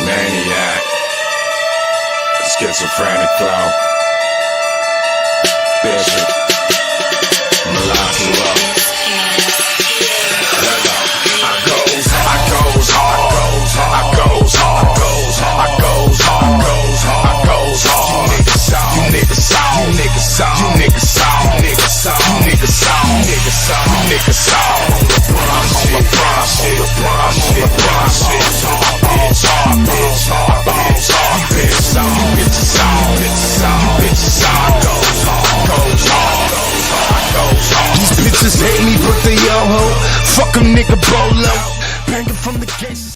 Maniac, schizophrenic flow, Bishop, Malaki up. I goes hard, I goes hard. You niggas on the bronze shit. These bitches hate me, but they all hoe. Fuck a nigga bolo, banging from the gates.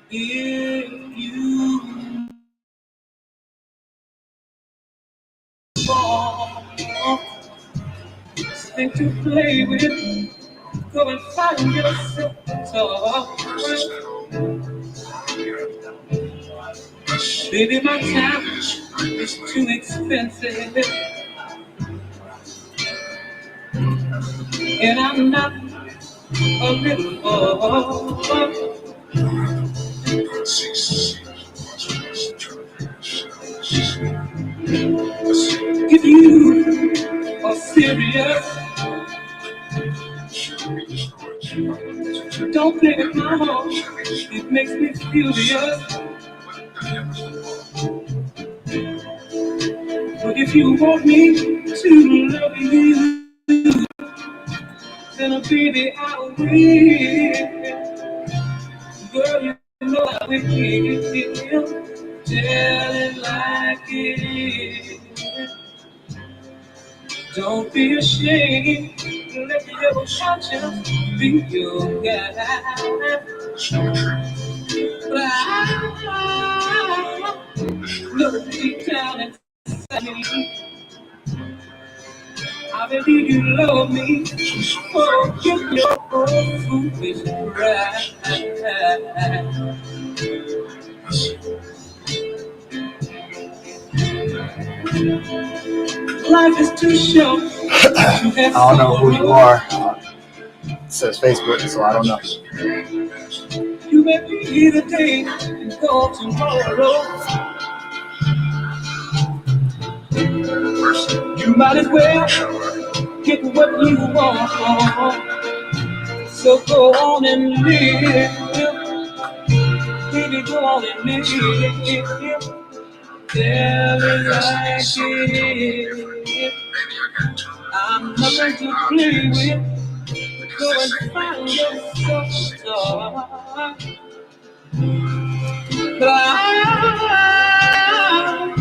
If you something to play with, go and find yourself a toy. Baby, my time is too expensive, and I'm not a little boy. If you are serious, don't play with my heart, it makes me furious. But if you want me to love you, then baby I will. Girl, you know I will. Tell it like it is. Don't be ashamed. Let your conscience be your guide. Look deep down inside me. I believe you love me. Forget your foolish pride. Life is too short. I don't know who you are. It says Facebook, so I don't know. You may be here today and go tomorrow. You might as well get what you want. So go on and live. Baby, go on and live. Tell it like it is. I'm nothing to play with. Go and find yourself a star.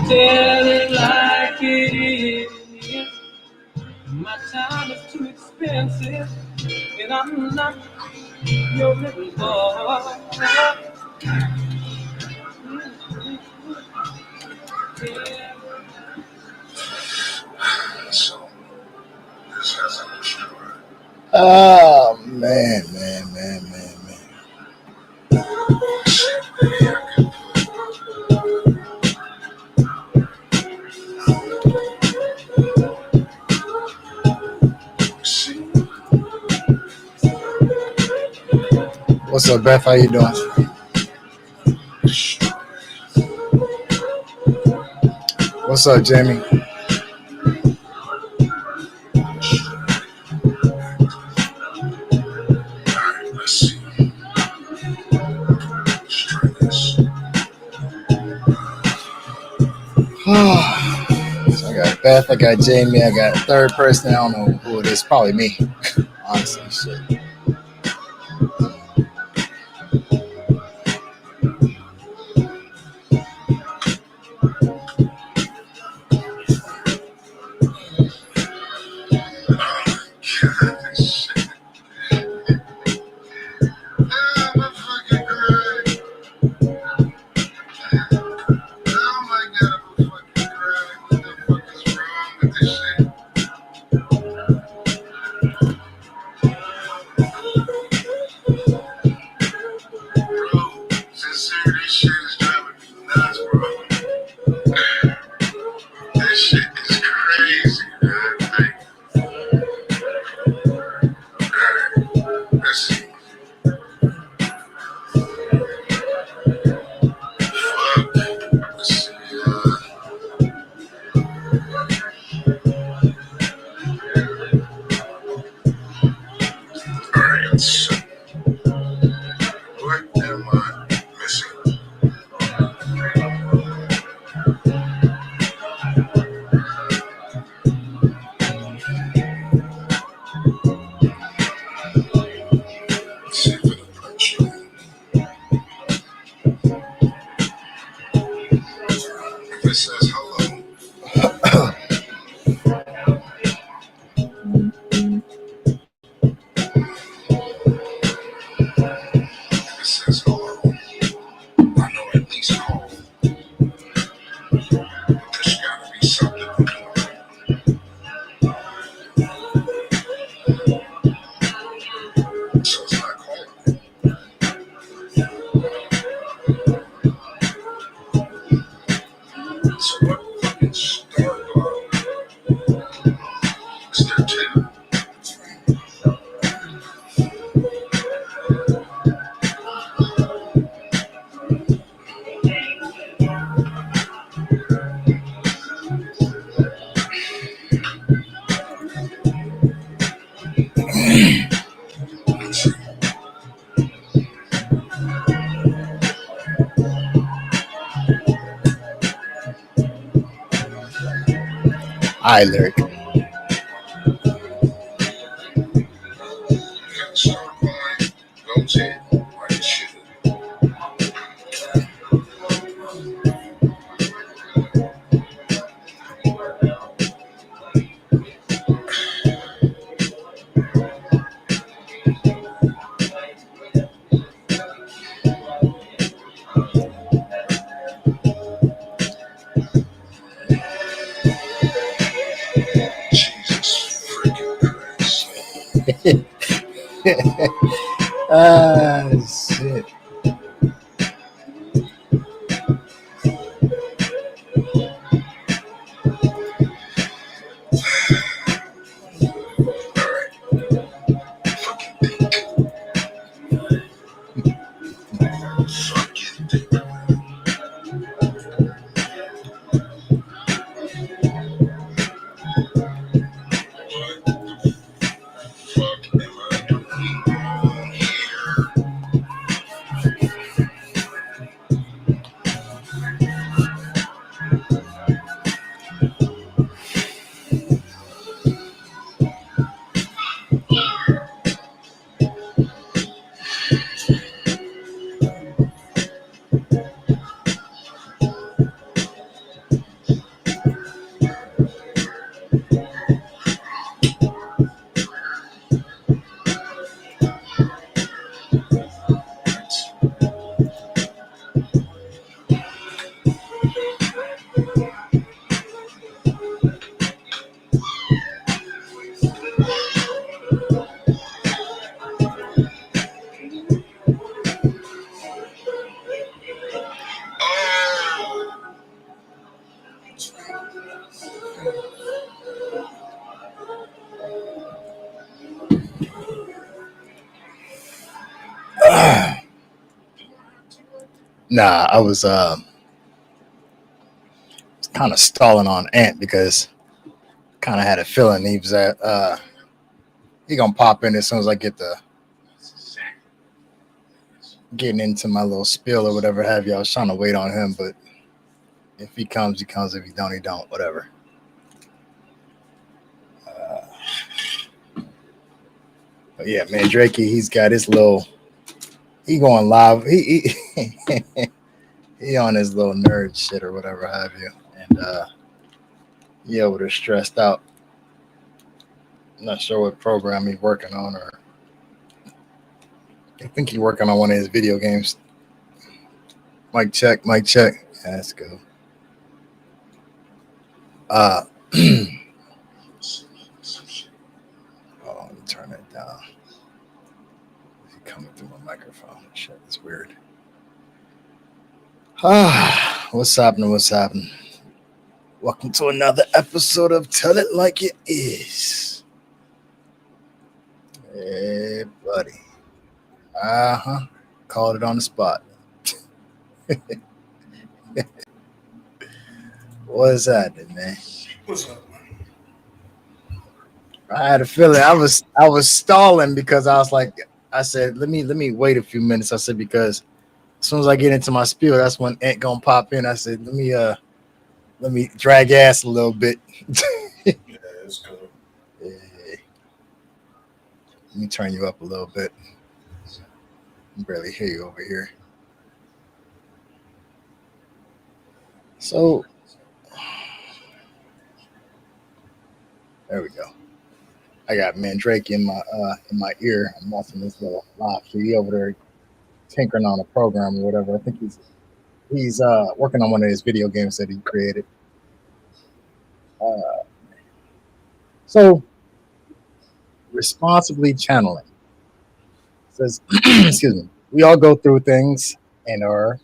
Tell it like it is. My time is too expensive, and I'm not your little boy. Oh, man. What's up, Beth? How you doing? What's up, Jamie? So I got Beth, I got Jamie, I got a third person. I don't know who it is. Probably me. Honestly, shit. I lyric. Shit. Nah, I was kind of stalling on Ant because kind of had a feeling he was at he gonna pop in as soon as I get the getting into my little spiel or whatever have you. I was trying to wait on him, but if he comes, he comes. If he don't, he don't. Whatever. But yeah, man, Drakey, he's got his little. He going live. He on his little nerd shit or whatever have you, and he over there stressed out. I'm not sure what program he's working on, or I think he's working on one of his video games. Mic check, mic check. Yeah, that's good. Uh, oh, let me turn that down. Is he coming through my microphone? Shit, that's weird. What's happening? What's happening? Welcome to another episode of Tell It Like It Is. Hey, buddy. Called it on the spot. What's happening, man? What's up, man? I had a feeling I was stalling because I was like, I said, let me wait a few minutes. I said, because as soon as I get into my spiel, that's when Ant gonna pop in. I said, let me drag ass a little bit. Yeah, it's cool. Yeah. Let me turn you up a little bit. I can barely hear you over here. So there we go. I got Mandrake in my ear. I'm watching this little live feed over there tinkering on a program or whatever. I think he's working on one of his video games that he created. So responsibly channeling says, excuse me, we all go through things and or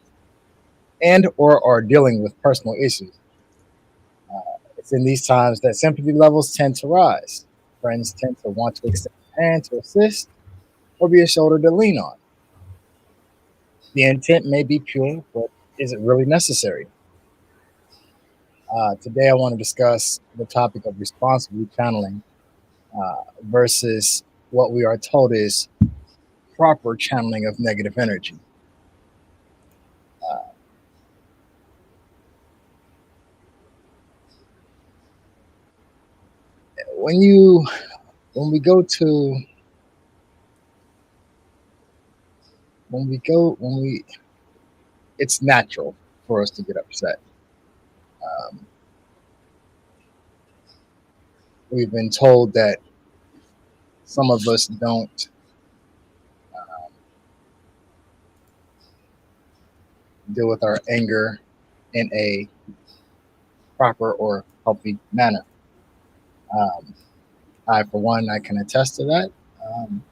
are dealing with personal issues. It's in these times that sympathy levels tend to rise. Friends tend to want to extend a hand to assist or be a shoulder to lean on. The intent may be pure, but is it really necessary? Today, I want to discuss the topic of responsibly channeling versus what we are told is proper channeling of negative energy. Uh, when you when we go to when we it's natural for us to get upset. Um, we've been told that some of us don't deal with our anger in a proper or healthy manner. Um, I, for one, I can attest to that. Um,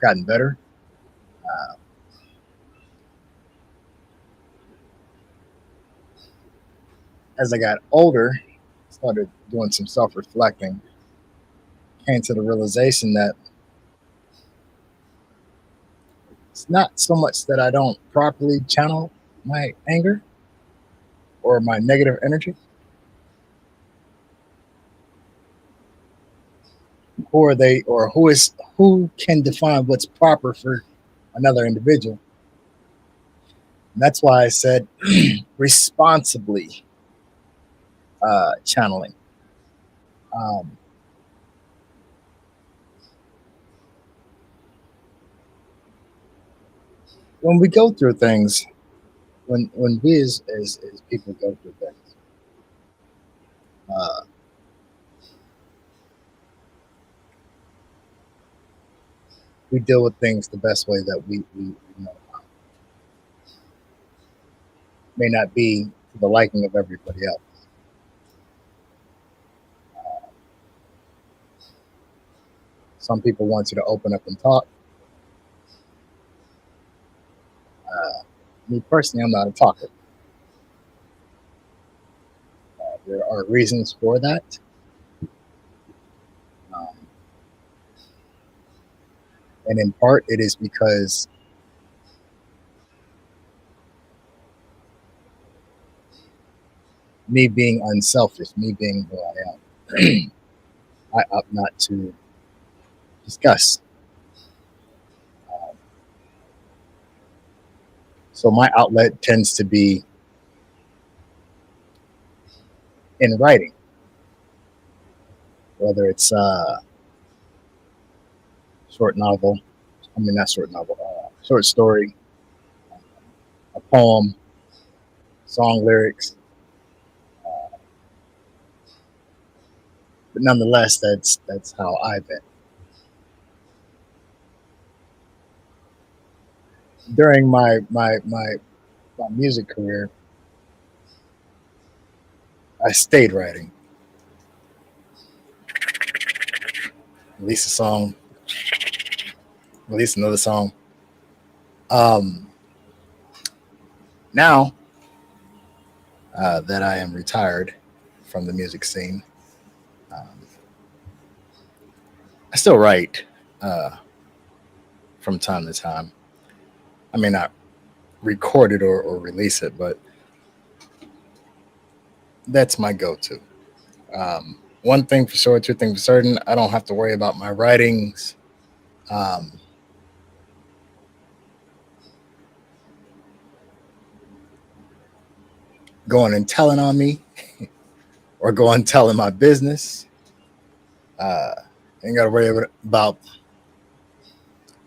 Gotten better. Uh, as I got older, started doing some self reflecting, came to the realization that it's not so much that I don't properly channel my anger or my negative energy. Who are they, or who can define what's proper for another individual? And that's why I said responsibly channeling. Um, when we go through things, when we as people go through things, uh, we deal with things the best way that we know. May not be to the liking of everybody else. Some people want you to open up and talk. Me personally, I'm not a talker. There are reasons for that. Um, and in part, it is because me being unselfish, me being who I am, I opt not to discuss. Um, so my outlet tends to be in writing, whether it's short novel, I mean, not short novel, short story, a poem, song lyrics. But nonetheless, that's how I've been. During my music career, I stayed writing. Release a song, release another song. Um, Now that I am retired from the music scene, um, I still write uh, from time to time. I may not record it or release it, but that's my go-to. One thing for sure, two things for certain, I don't have to worry about my writings um, going and telling on me or going telling my business. Uh, Ain't got to worry about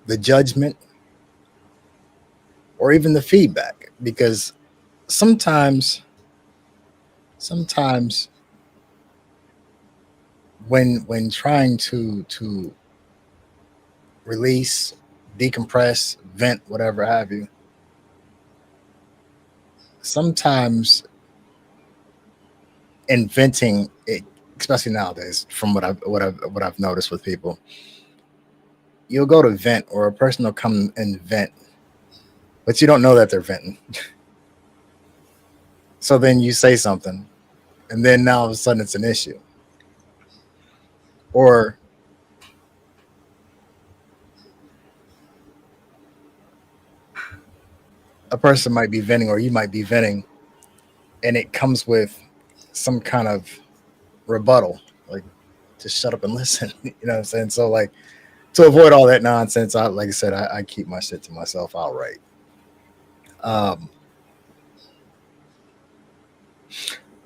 the judgment or even the feedback because sometimes, sometimes when trying to release, decompress, vent, whatever have you, sometimes inventing it, especially nowadays, from what I've noticed with people, you'll go to vent or a person will come and vent, but you don't know that they're venting. So then you say something, and then now all of a sudden it's an issue. Or a person might be venting, or you might be venting, and it comes with some kind of rebuttal, like just shut up and listen. You know what I'm saying? So like to avoid all that nonsense, I like I said, I keep my shit to myself outright. Um,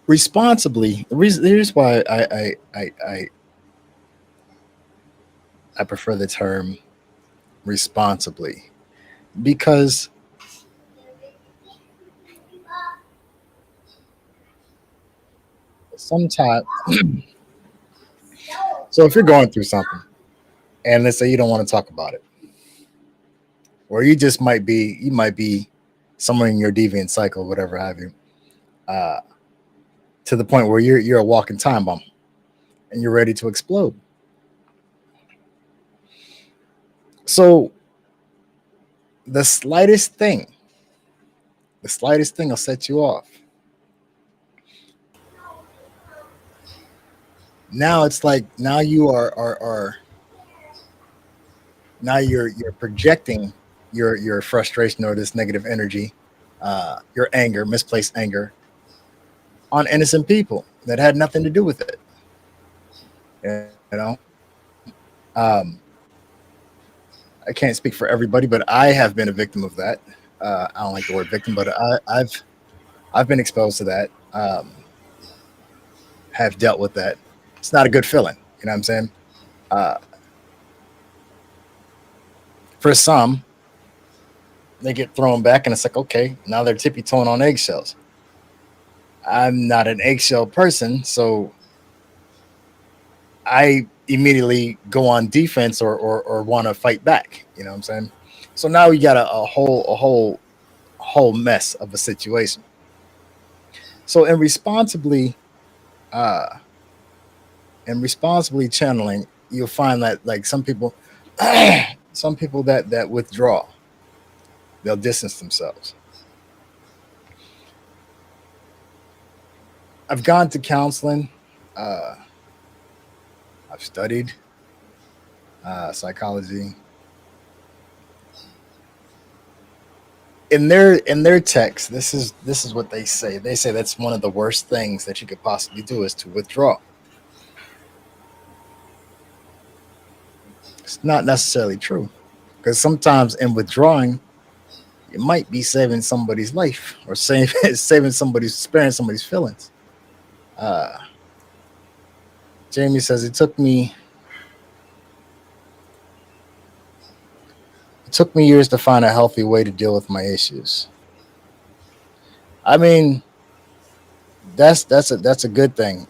responsibly, the reason why I prefer the term responsibly because sometimes, so if you're going through something and let's say you don't want to talk about it, or you might be somewhere in your deviant cycle, whatever have you, uh, to the point where you're a walking time bomb and you're ready to explode. So the slightest thing, the slightest thing will set you off. Now it's like now you are now you're projecting your frustration or this negative energy, your anger, misplaced anger, on innocent people that had nothing to do with it. You know, um, I can't speak for everybody, but I have been a victim of that. I don't like the word victim, but I've been exposed to that. Have dealt with that. It's not a good feeling. You know what I'm saying? Uh, for some, they get thrown back, and it's like, okay, now they're tippy toeing on eggshells. I'm not an eggshell person, so I immediately go on defense or want to fight back. You know what I'm saying? So now we got a whole mess of a situation. So uh, responsibly channeling, you'll find that like some people, some people that withdraw, they'll distance themselves. I've gone to counseling. Uh, I've studied psychology. In their text, this is what they say. They say that's one of the worst things that you could possibly do is to withdraw. It's not necessarily true because sometimes in withdrawing, you might be saving somebody's life or saving somebody's sparing somebody's feelings. Uh, Jamie says it took me years to find a healthy way to deal with my issues. I mean, that's a good thing,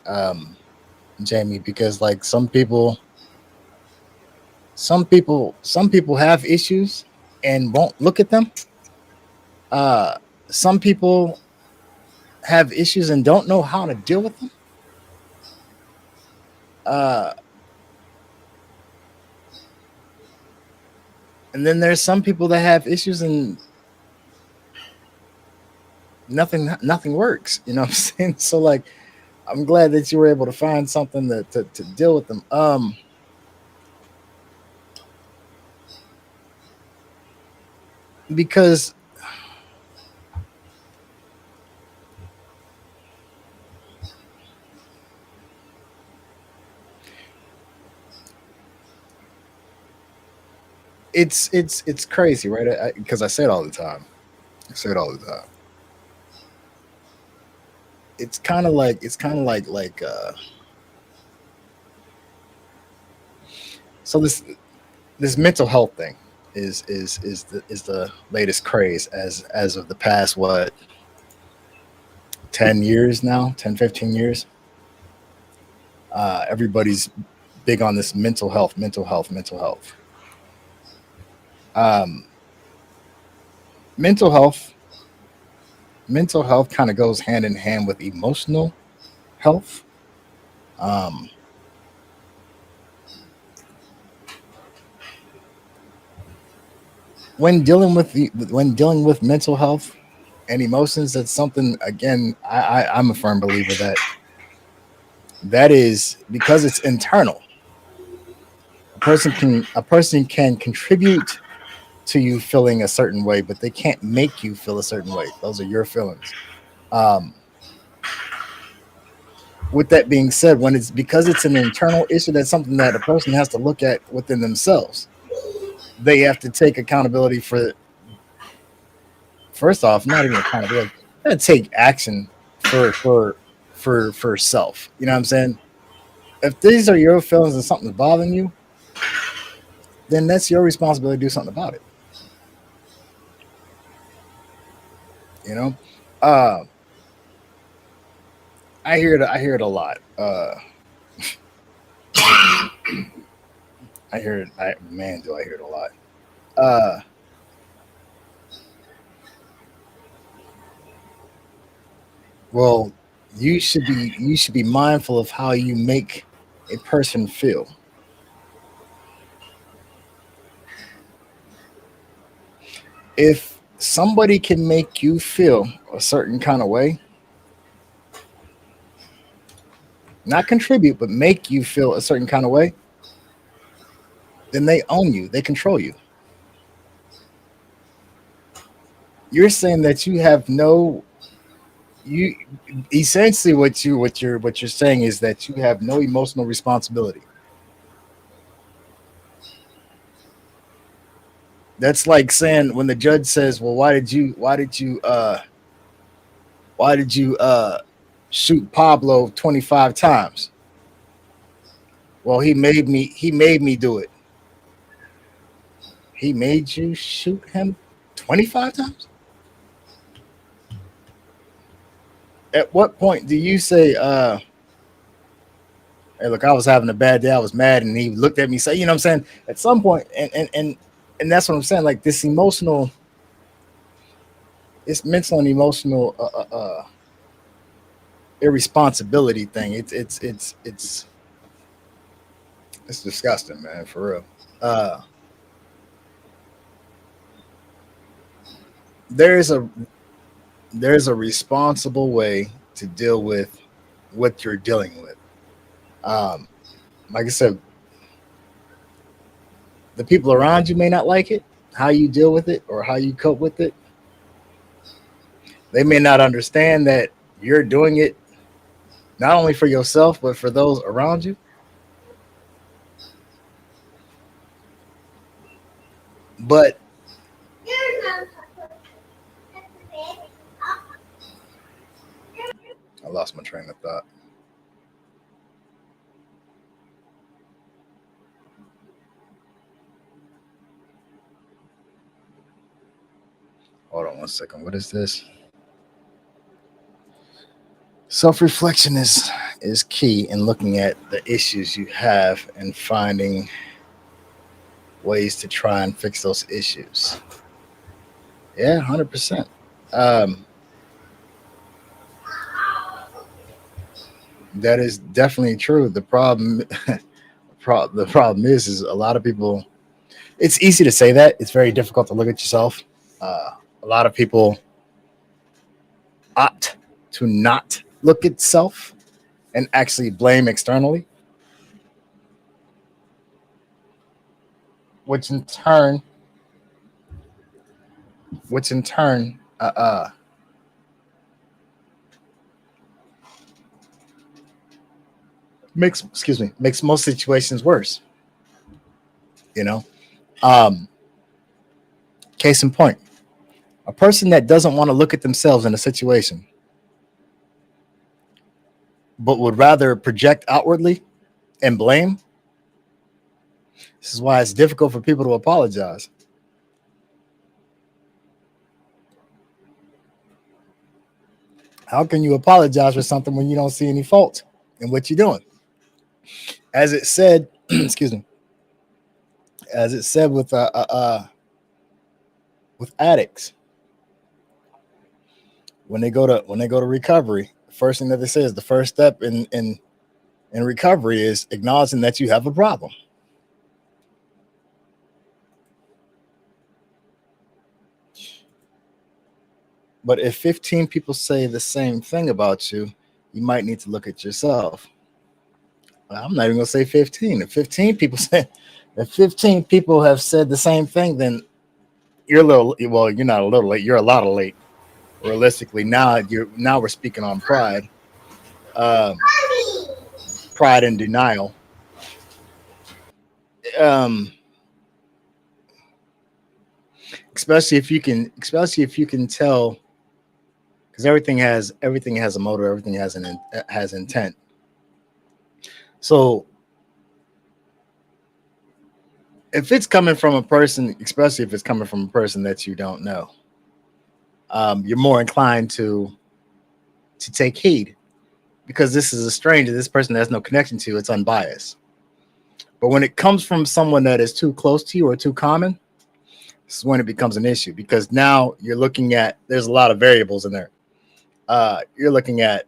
Jamie, because like some people have issues and won't look at them. Uh, some people have issues and don't know how to deal with them. Uh, and then there's some people that have issues and nothing works. You know what I'm saying? So like, I'm glad that you were able to find something to deal with them. Because it's crazy, right? Because I say it all the time. I say it all the time. It's kind of like so this mental health thing is the latest craze as of the past what 10 years now, 10 15 years. Everybody's big on this mental health, mental health, mental health. um, mental health mental health kind of goes hand in hand with emotional health. um, when dealing with mental health And emotions, that's something, again, I'm a firm believer that that is because it's internal. A person can contribute to you feeling a certain way, but they can't make you feel a certain way. Those are your feelings. Um, with that being said, when it's because it's an internal issue, that's something that a person has to look at within themselves. They have to take accountability for, first off, not even accountability. They have to take action for self. You know what I'm saying? If these are your feelings and something's bothering you, then that's your responsibility to do something about it. You know, uh, I hear it. I hear it a lot. I hear it. Man, do I hear it a lot. Uh, well, you should be mindful of how you make a person feel. If somebody can make you feel a certain kind of way, not contribute, but make you feel a certain kind of way, then they own you. They control you. You're saying that you have no you essentially what you're saying is that you have no emotional responsibility. That's like saying when the judge says, "Well, why did you shoot Pablo 25 times?" Well, he made me do it. He made you shoot him 25 times? At what point do you say, "Hey, look, I was having a bad day. I was mad," and he looked at me, say, you know what I'm saying? At some point, and that's what I'm saying. Like this emotional, it's mental and emotional irresponsibility thing. It's disgusting, man, for real. Uh, there's a there's a responsible way to deal with what you're dealing with. Um, like I said, the people around you may not like it, how you deal with it or how you cope with it. They may not understand that you're doing it not only for yourself but for those around you. But I lost my train of thought. Hold on one second. What is this? Self-reflection is key in looking at the issues you have and finding ways to try and fix those issues. Yeah, 100%. Um, that is definitely true. The problem, the problem is a lot of people. It's easy to say that. It's very difficult to look at yourself. A lot of people opt to not look at self and actually blame externally, which in turn, which in turn, makes most situations worse. You know, um, case in point, a person that doesn't want to look at themselves in a situation, but would rather project outwardly and blame. This is why it's difficult for people to apologize. How can you apologize for something when you don't see any fault in what you're doing? As it said, excuse me, as it said with addicts, when they go to recovery, the first thing that they say is the first step in recovery is acknowledging that you have a problem. But if 15 people say the same thing about you, you might need to look at yourself. Well, I'm not even gonna say 15. If 15 people say, if 15 people have said the same thing, then you're a little. Well, you're not a little late. You're a lot of late. Realistically, now we're speaking on pride, um, pride and denial. Um, especially if you can tell, because everything has a motive, everything has intent. So if it's coming from a person, especially if it's coming from a person that you don't know, you're more inclined to take heed because this is a stranger, this person has no connection to, it's unbiased. But when it comes from someone that is too close to you or too common, this is when it becomes an issue because now you're looking at there's a lot of variables in there. You're looking at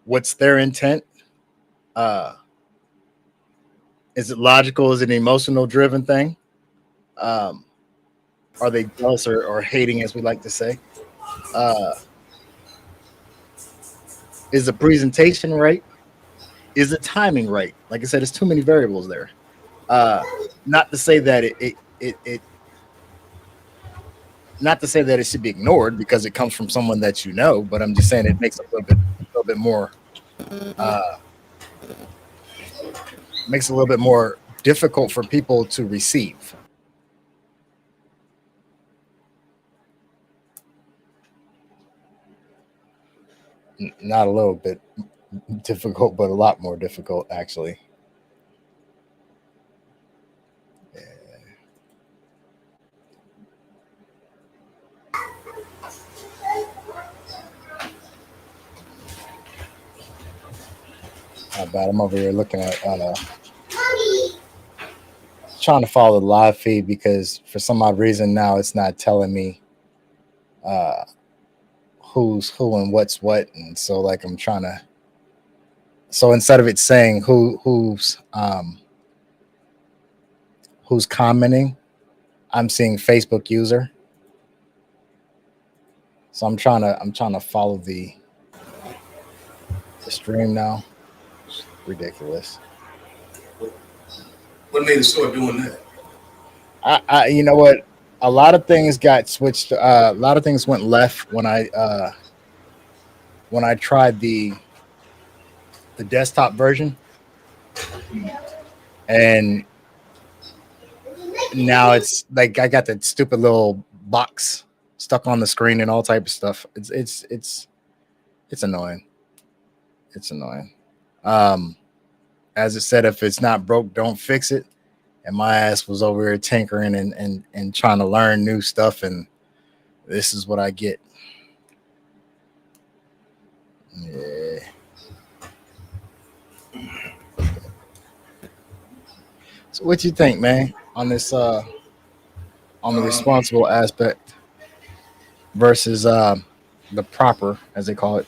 what's their intent. Uh, is it logical? Is it an emotional driven thing? Um, are they jealous or hating, as we like to say? Uh, is the presentation right? Is the timing right? Like I said, there's too many variables there. Uh, not to say that it not to say that it should be ignored because it comes from someone that you know, but I'm just saying it makes it a little bit more uh, makes it a little bit more difficult for people to receive. Not a little bit difficult, but a lot more difficult actually. Not bad. I'm over here looking at trying to follow the live feed because for some odd reason now it's not telling me uh, who's who and what's what, and so like I'm trying to. So instead of it saying who's commenting, I'm seeing Facebook user. So I'm trying to follow the stream now. It's ridiculous. What made us start doing that? I you know what? A lot of things got switched. A lot of things went left when I tried the desktop version, and now it's like I got that stupid little box stuck on the screen and all type of stuff. It's annoying. It's annoying. Um, as it said, if it's not broke, don't fix it. And my ass was over here tinkering and trying to learn new stuff, and this is what I get. Yeah. So what you think, man, on this on the Um, responsible aspect versus the proper, as they call it?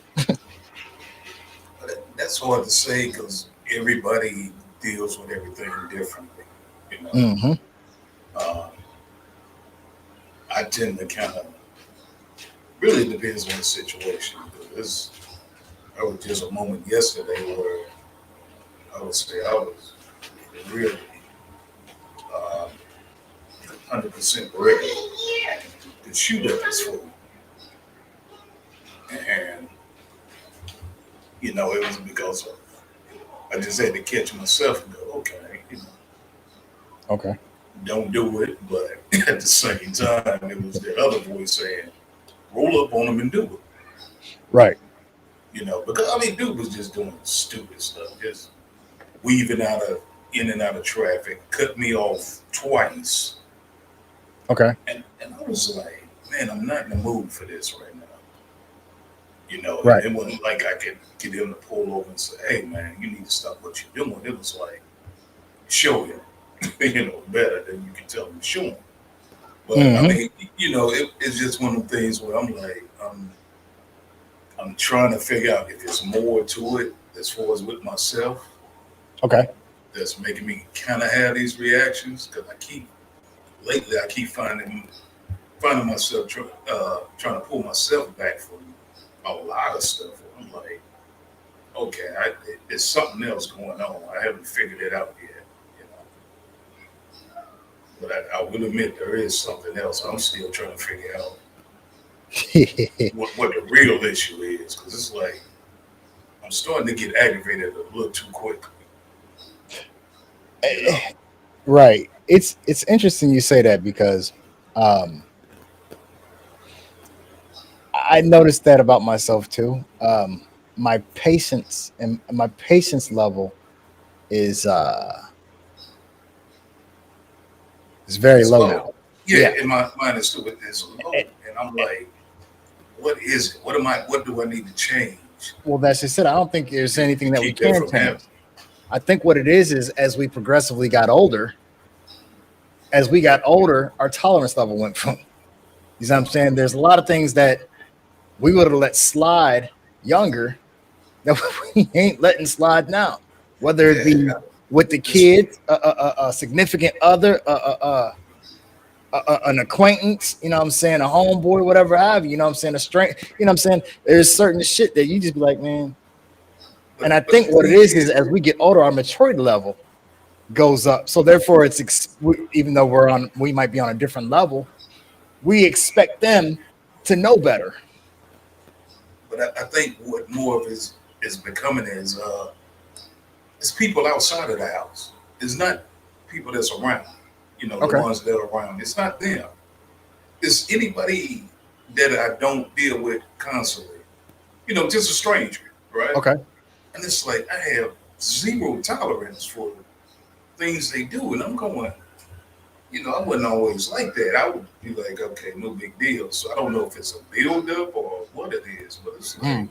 that's hard to say because everybody deals with everything differently. You know, Mm-hmm. uh, I tend to kind of really depends on the situation. Because I was just a moment yesterday where I would say I was really 100% ready to shoot at this fool, and it was because of, I just had to catch myself and go, okay, Okay. don't do it. But at the same time, it was the other voice saying, roll up on them and do it. Right. Because I mean, dude was just doing stupid stuff, just weaving out of in and out of traffic, cut me off twice, Okay. and I was like, man, I'm not in the mood for this right now. And Right. it wasn't like I could get him to pull over and say, hey, man, you need to stop what you're doing. It was like, show him, better than you can tell him to show him. But I Mm-hmm. mean, it's just one of the things where I'm like, I'm trying to figure out if there's more to it as far as with myself Okay. that's making me kind of have these reactions because lately I keep finding finding myself trying to pull myself back from a lot of stuff. I'm like, okay, it's something else going on. I haven't figured it out yet, you know. But I will admit there is something else. I'm still trying to figure out what the real issue is, because it's like I'm starting to get aggravated a little too quickly, you know. Right. It's interesting you say that because um, I noticed that about myself too. My patience and my patience level is is very It's low low. now. Yeah, Yeah. in my mind it's low, and I'm like, what is it? What am I? What do I need to change Well, that's just it. I don't think there's anything to that we keep that can from happening? change. I think what it is as we progressively got older, our tolerance level went from. You know what I'm saying? There's a lot of things that we would have let slide younger that we ain't letting slide now. Whether it Yeah, be with the it's kids, a significant other, an acquaintance, you know what I'm saying, a homeboy, whatever have you, you know what I'm saying, a strength, you know what I'm saying. There's certain shit that you just be like, man. And I but think the what it thing is is, as we get older, our maturity level goes up. So therefore, even though we might be on a different level, we expect them to know better. but I think what more of is becoming is people outside of the house. It's not people that's around. You know, the Okay. ones that are around. It's not them. It's anybody that I don't deal with constantly. You know, just a stranger, right? Okay. And it's like I have zero tolerance for things they do, and I'm going. You know, I wasn't always like that. I would be like, okay, no big deal. So I don't know if it's a build up or what it is, but it's like Mm,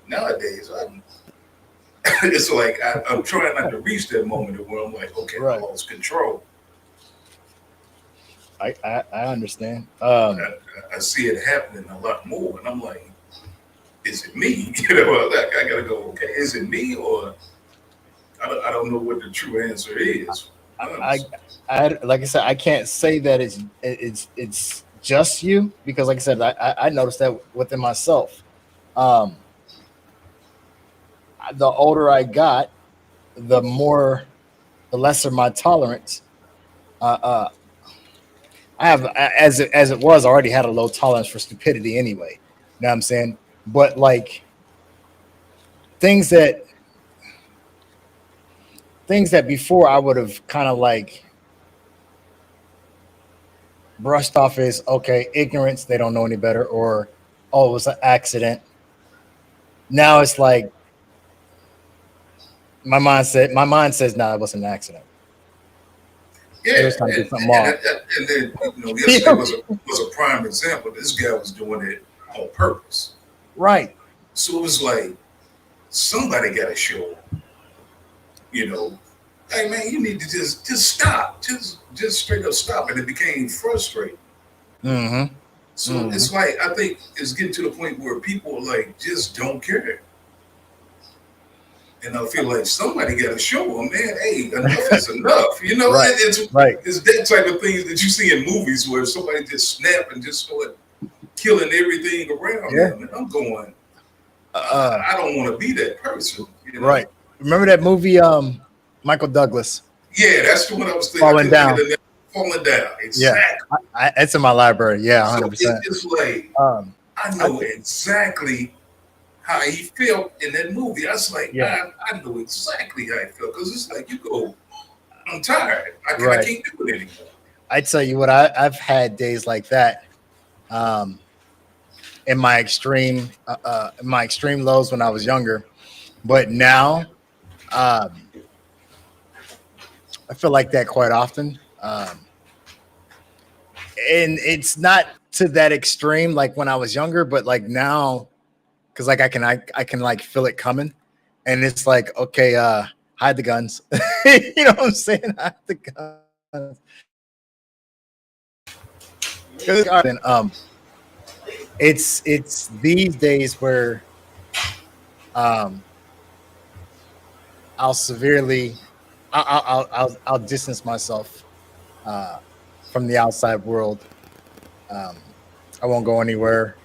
nowadays, it's like I'm trying not to reach that moment where I'm like, okay, I right. lost control. I understand. But I see it happening a lot more, and I'm like, is it me? You know, like, I gotta go. Okay, is it me, or I don't know what the true answer is. I, Honestly, like I said, I can't say that it's just you because, like I said, I noticed that within myself. Um, the older I got, the lesser my tolerance. Uh, uh, I have, as it was, I already had a low tolerance for stupidity anyway. You know what I'm saying? But like things that things that before I would have kind of like brushed off as okay, ignorance, they don't know any better, or oh, it was an accident. Now it's like my mind says no, it wasn't an accident. They yeah, was trying to and get something and off. and then you know, You yesterday know? was a prime example. This guy was doing it on purpose. Right. So it was like somebody got to show him, you know, hey man, you need to just stop, just straight up stop. And it became frustrating. Mm-hmm. So Mm-hmm. it's like I think it's getting to the point where people are like just don't care. And I feel like somebody got to show them, man, hey, enough is enough. You know, Right. Right. it's that type of things that you see in movies where somebody just snap and just start killing everything around Yeah. them. And I'm going, Uh, uh I don't want to be that person, you know? right. Remember that movie Michael Douglas Yeah, that's the one I was thinking. I falling couldn't think of down. the name. Falling down. Yeah. Exactly. It's in my library. Yeah, So 100%. it's like, Um I I know exactly how he felt in that movie. I was like, yeah, I know exactly how he felt. Because it's like, you go, I'm tired. I right. can't do it anymore. I tell you what, I've had days like that um in my extreme lows when I was younger. But now um I feel like that quite often. And it's not to that extreme like when I was younger, but like now, because like I can like feel it coming, and it's like okay, hide the guns. You know what I'm saying? Hide the guns. Because it's these days where um, I'll severely I'll distance myself uh, from the outside world I won't go anywhere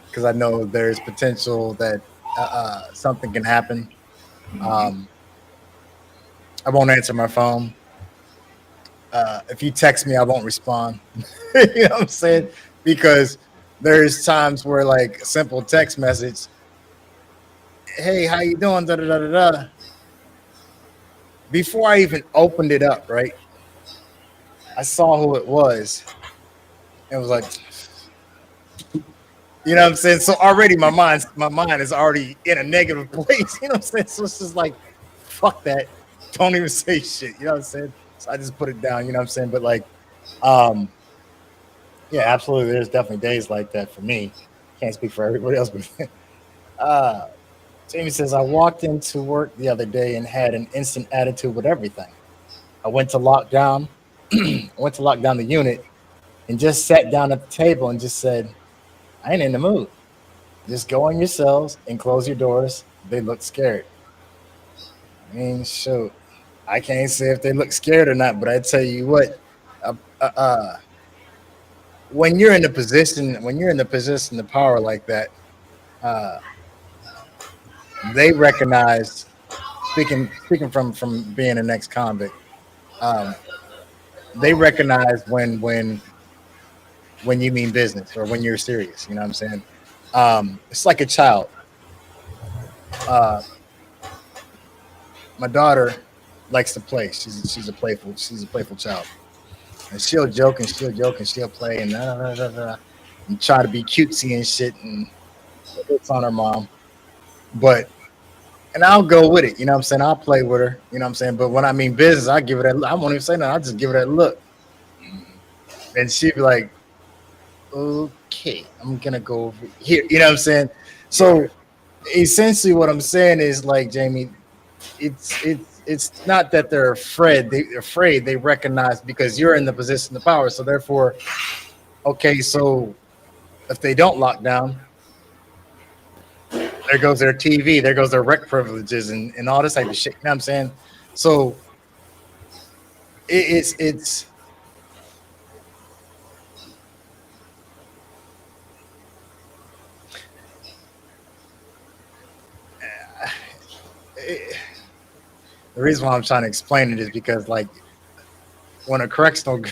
because I know there's potential that something can happen. Um, I won't answer my phone. If you text me, I won't respond. You know what I'm saying? Because there's times where like a simple text message, "Hey, how you doing?" Da da da da da. Before I even opened it up, right? I saw who it was and was like, you know what I'm saying? So already my mind is already in a negative place. You know what I'm saying? So it's just like, fuck that. Don't even say shit. You know what I'm saying? So I just put it down. You know what I'm saying? But like, um, yeah, absolutely. There's definitely days like that for me. Can't speak for everybody else, but uh, Jamie says I walked into work the other day and had an instant attitude with everything. I went to lock down. I went to lock down the unit and just sat down at the table and just said, I ain't in the mood. Just go in your cells and close your doors. They look scared. I mean, shoot, I can't say if they look scared or not, but I tell you what, uh, uh, uh, when you're in the position of power like that, uh, they recognize. Speaking from being an ex-convict, um, they recognize when you mean business or when you're serious. You know what I'm saying? It's like a child. Uh, my daughter likes to play. She's a playful child, and she'll joke and she'll play and and try to be cutesy and shit and it's on her mom. But and I'll go with it. You know what I'm saying? I'll play with her. You know what I'm saying? But when I mean business, I give her that. I won't even say that. I'll just give her that look, and she'd be like, "Okay, I'm gonna go over here." You know what I'm saying? So Right. essentially, what I'm saying is like Jamie, it's not that they're afraid. They're afraid. They recognize because you're in the position of power. So therefore, okay, so if they don't lock down, there goes their TV, there goes their rec privileges and all this type of shit. You know what I'm saying? So it's it, the reason why I'm trying to explain it is because like when a correctional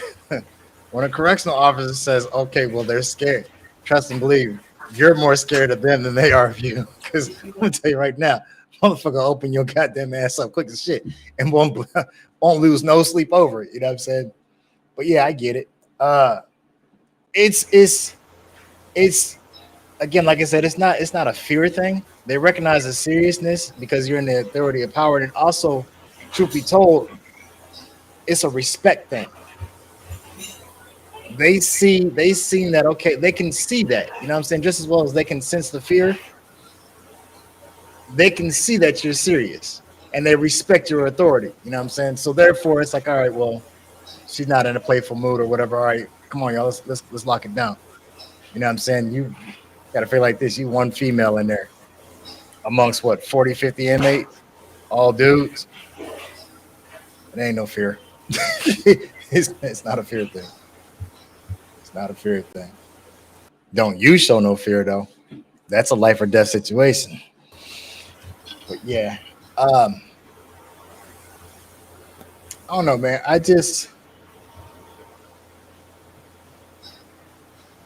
when a correctional officer says, okay, well they're scared, trust and believe you're more scared of them than they are of you. Because I'm gonna tell you right now, motherfucker, open your goddamn ass up quick as shit and won't lose no sleep over it. You know what I'm saying? But yeah, I get it. Uh, it's again, like I said, it's not a fear thing. They recognize the seriousness because you're in the authority of power, and also, truth be told, it's a respect thing. They seen that okay, they can see that, you know what I'm saying, just as well as they can sense the fear, they can see that you're serious and they respect your authority, you know what I'm saying? So therefore it's like, all right, well, she's not in a playful mood or whatever. All right, come on, y'all, let's lock it down. You know what I'm saying? You gotta feel like this, you one female in there amongst what, 40, 50 inmates, all dudes. It ain't no fear. It's not a fear thing. It's not a fear thing. Don't you show no fear though. That's a life or death situation. But yeah, um, I don't know, man. I just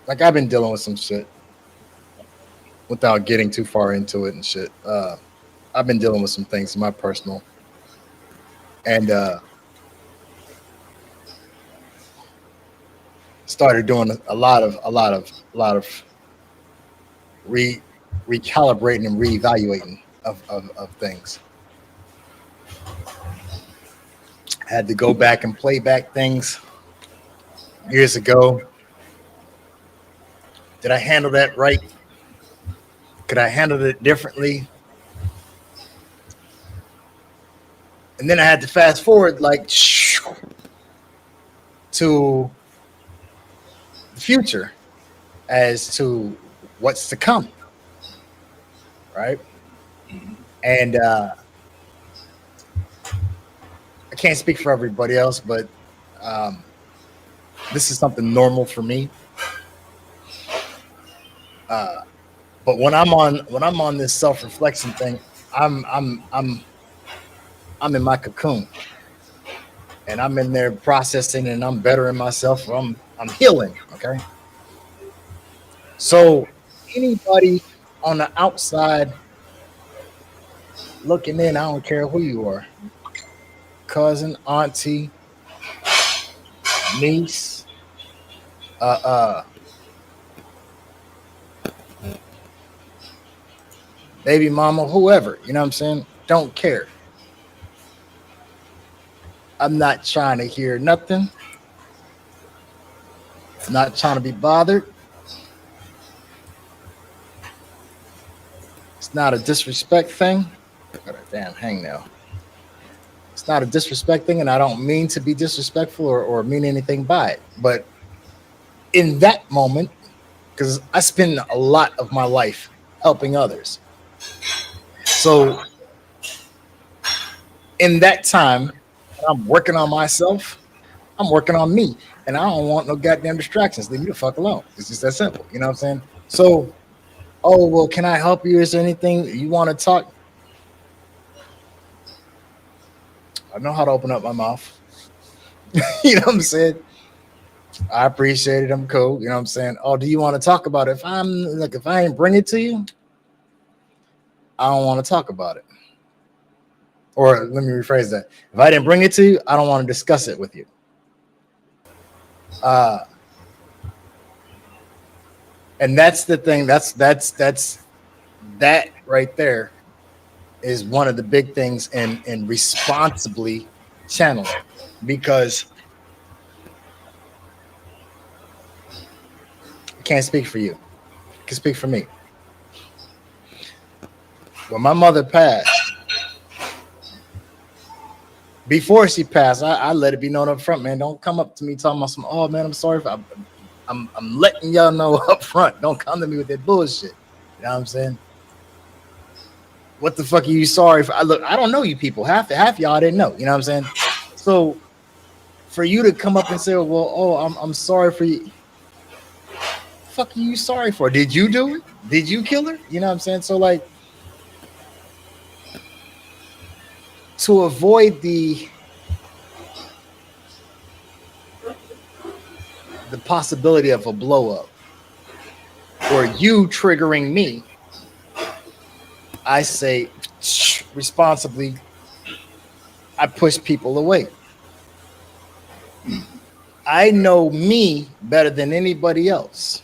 like I've been dealing with some shit without getting too far into it and shit. I've been dealing with some things in my personal and started doing a lot of re recalibrating and reevaluating of things. I had to go back and play back things years ago. Did I handle that right? Could I handle it differently? And then I had to fast forward like to the future as to what's to come, right? And I can't speak for everybody else, but um, this is something normal for me. But when I'm on this self-reflection thing, I'm I'm I'm I'm in my cocoon and I'm in there processing and I'm bettering myself. I'm healing. Okay. So anybody on the outside looking in, I don't care who you are, cousin, auntie, niece, uh, uh, baby mama, whoever, you know what I'm saying? Don't care. I'm not trying to hear nothing. I'm not trying to be bothered. It's not a disrespect thing. Got a damn hangnail. It's not a disrespect thing, and I don't mean to be disrespectful or mean anything by it. But in that moment, because I spend a lot of my life helping others. So in that time, I'm working on myself. I'm working on me, and I don't want no goddamn distractions. Leave me the fuck alone. It's just that simple. You know what I'm saying? So, oh well, can I help you? Is there anything you want to talk? I know how to open up my mouth. You know what I'm saying? I appreciate it. I'm cool. You know what I'm saying? Oh, do you want to talk about it? If I ain't bring it to you, I don't want to talk about it. Or let me rephrase that. If I didn't bring it to you, I don't want to discuss it with you. Uh, and that's the thing. That's that right there is one of the big things in responsibly channeling, because I can't speak for you. I can speak for me. When my mother passed, before she passed, I let it be known up front, man. Don't come up to me talking about some. Oh man, I'm sorry. I'm letting y'all know up front. Don't come to me with that bullshit. You know what I'm saying? What the fuck are you sorry for? I don't know you people. Half y'all didn't know. You know what I'm saying? So for you to come up and say, well, oh, I'm sorry for you. Fuck are you sorry for? Did you do it? Did you kill her? You know what I'm saying? So like, to avoid the possibility of a blow up or you triggering me, I say responsibly, I push people away. I know me better than anybody else.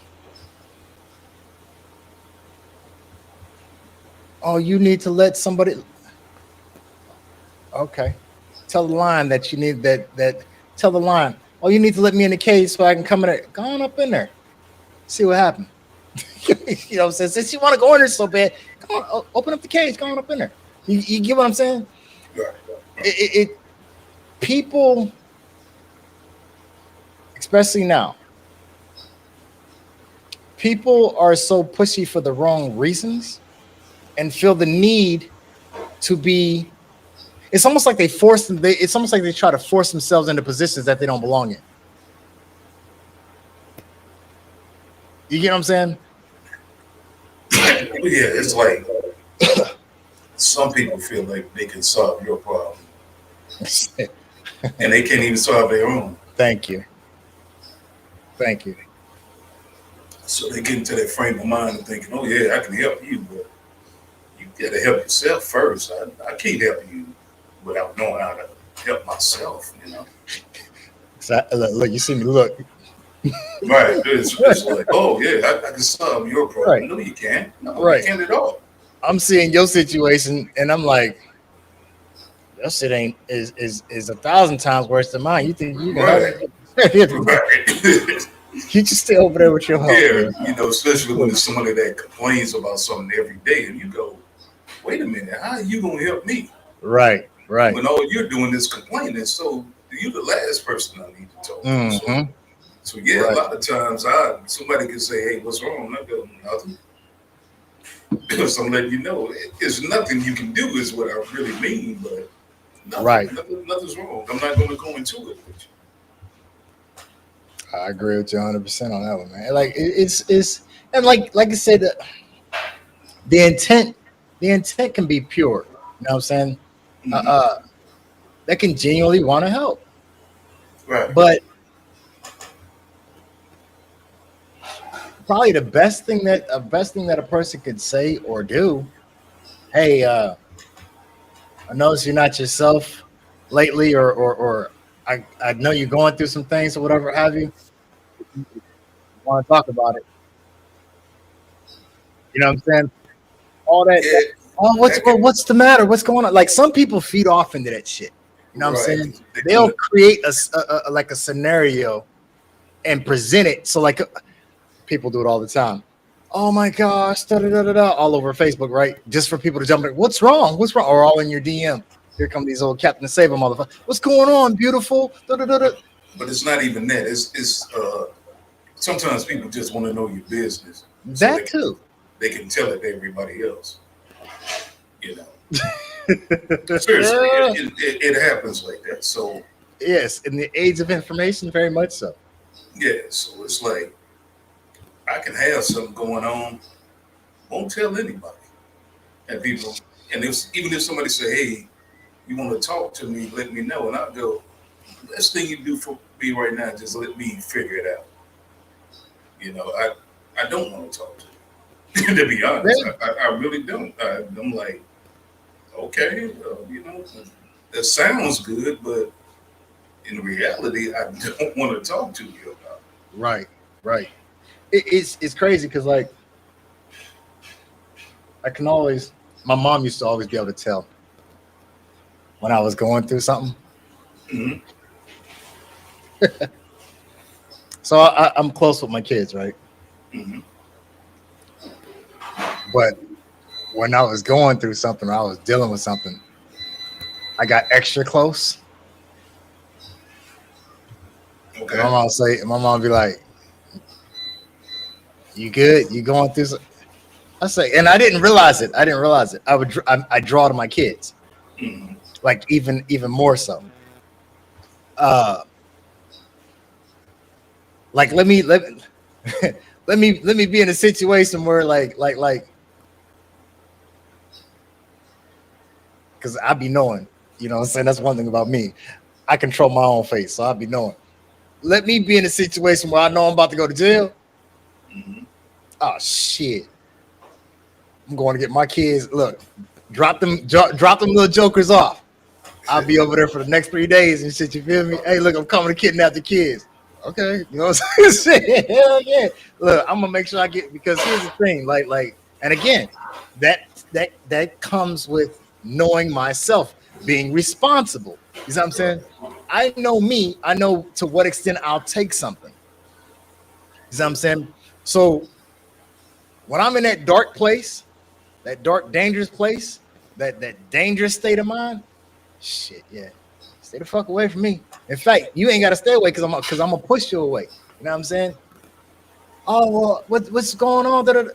Oh, you need to let somebody. Okay, tell the line that you need that. Tell the line. Oh, you need to let me in the cage so I can come in there. Go on up in there. See what happened. You know what I'm saying? Since you want to go in there so bad, come on, open up the cage. Go on up in there. You get what I'm saying? Right. It people, especially now, people are so pushy for the wrong reasons and feel the need to be. It's almost like it's almost like they try to force themselves into positions that they don't belong in. You get what I'm saying? Yeah, it's like some people feel like they can solve your problem and they can't even solve their own. Thank you. Thank you. So they get into that frame of mind of thinking, oh yeah, I can help you, but you gotta help yourself first. I can't help you without knowing how to help myself, you know. So, look, you see me. Look, Right. It's like, oh yeah, I can solve your problem. Right. No, you can't. No, Right. you can't at all. I'm seeing your situation, and I'm like, your shit ain't is 1,000 times worse than mine. You think you can Right. help? Right. You just stay over there with your help. Yeah, Man. you know, especially when it's somebody that complains about something every day, and you go, "Wait a minute, how are you gonna help me?" Right. Right. When all you're doing is complaining, so you're the last person I need to talk to. Mm-hmm. So yeah, Right. a lot of times somebody can say, "Hey, what's wrong?" I go, "Nothing." Because I'm letting you know, it's nothing you can do, is what I really mean, but Right. nothing's wrong. I'm not going to go into it with I agree with you 100% on that one, man. Like it's And like I said, the intent can be pure. You know what I'm saying? Uh, Mm-hmm. uh that can genuinely want to help. Right. But probably the best thing that a person could say or do, hey, I notice you're not yourself lately, or I know you're going through some things or whatever have you. You want to talk about it? You know what I'm saying? All that. Yeah, Oh, that can, what's the matter? What's going on? Like some people feed off into that shit. You know what I'm right. saying? They They'll want create like a scenario and present it. So like people do it all the time. Oh my gosh, da da da da da, all over Facebook, right? Just for people to jump in. What's wrong? What's wrong? Or all in your DM. Here come these old Captain Save motherfuckers. What's going on, beautiful? Da, da, da, da. but it's not even that. It's sometimes people just want to know your business so That too. they can tell it to everybody else. You know, seriously, it happens like that. So Yes, in the age of information, very much so. yeah, so it's like I can have something going on, won't tell anybody, and people, and if somebody say, hey, you want to talk to me, let me know, and I'll go. Best thing you do for me right now, is just let me figure it out. You know, I don't want to talk to you. To be honest, Yeah, I really don't. I'm like, okay, that sounds good, but in reality, I don't want to talk to you about right, right. It's crazy because like I can always. My mom used to always be able to tell when I was going through something. it. Mm-hmm. So I'm close with my kids, right? Mm-hmm. But when I was going through something, or I was dealing with something, I got extra close. And Okay. my mom be like, "You good? You going through?" I say, and I didn't realize it. I didn't realize it. I draw to my kids, Mm-hmm. like even more so. Uh, like let me be in a situation where because I be knowing, you know what I'm saying? That's one thing about me. I control my own fate, so I be knowing. Let me be in a situation where I know I'm about to go to jail. Mm-hmm. Oh shit. I'm going to get my kids. Look, drop them little jokers off. I'll be over there for the next 3 days and shit. You feel me? Hey, look, I'm coming to kidnap the kids. Okay, you know what I'm saying? Hell yeah. Look, I'm gonna make sure I get because here's the thing, and again, that comes with knowing myself, being responsible. You know what I'm saying? I know me. I know to what extent I'll take something. You know what I'm saying? So when I'm in that dark place, that dark, dangerous place, that dangerous state of mind, shit, yeah. Stay the fuck away from me. In fact, you ain't gotta stay away because I'm gonna push you away. You know what I'm saying? Oh well, what's going on? Da-da-da.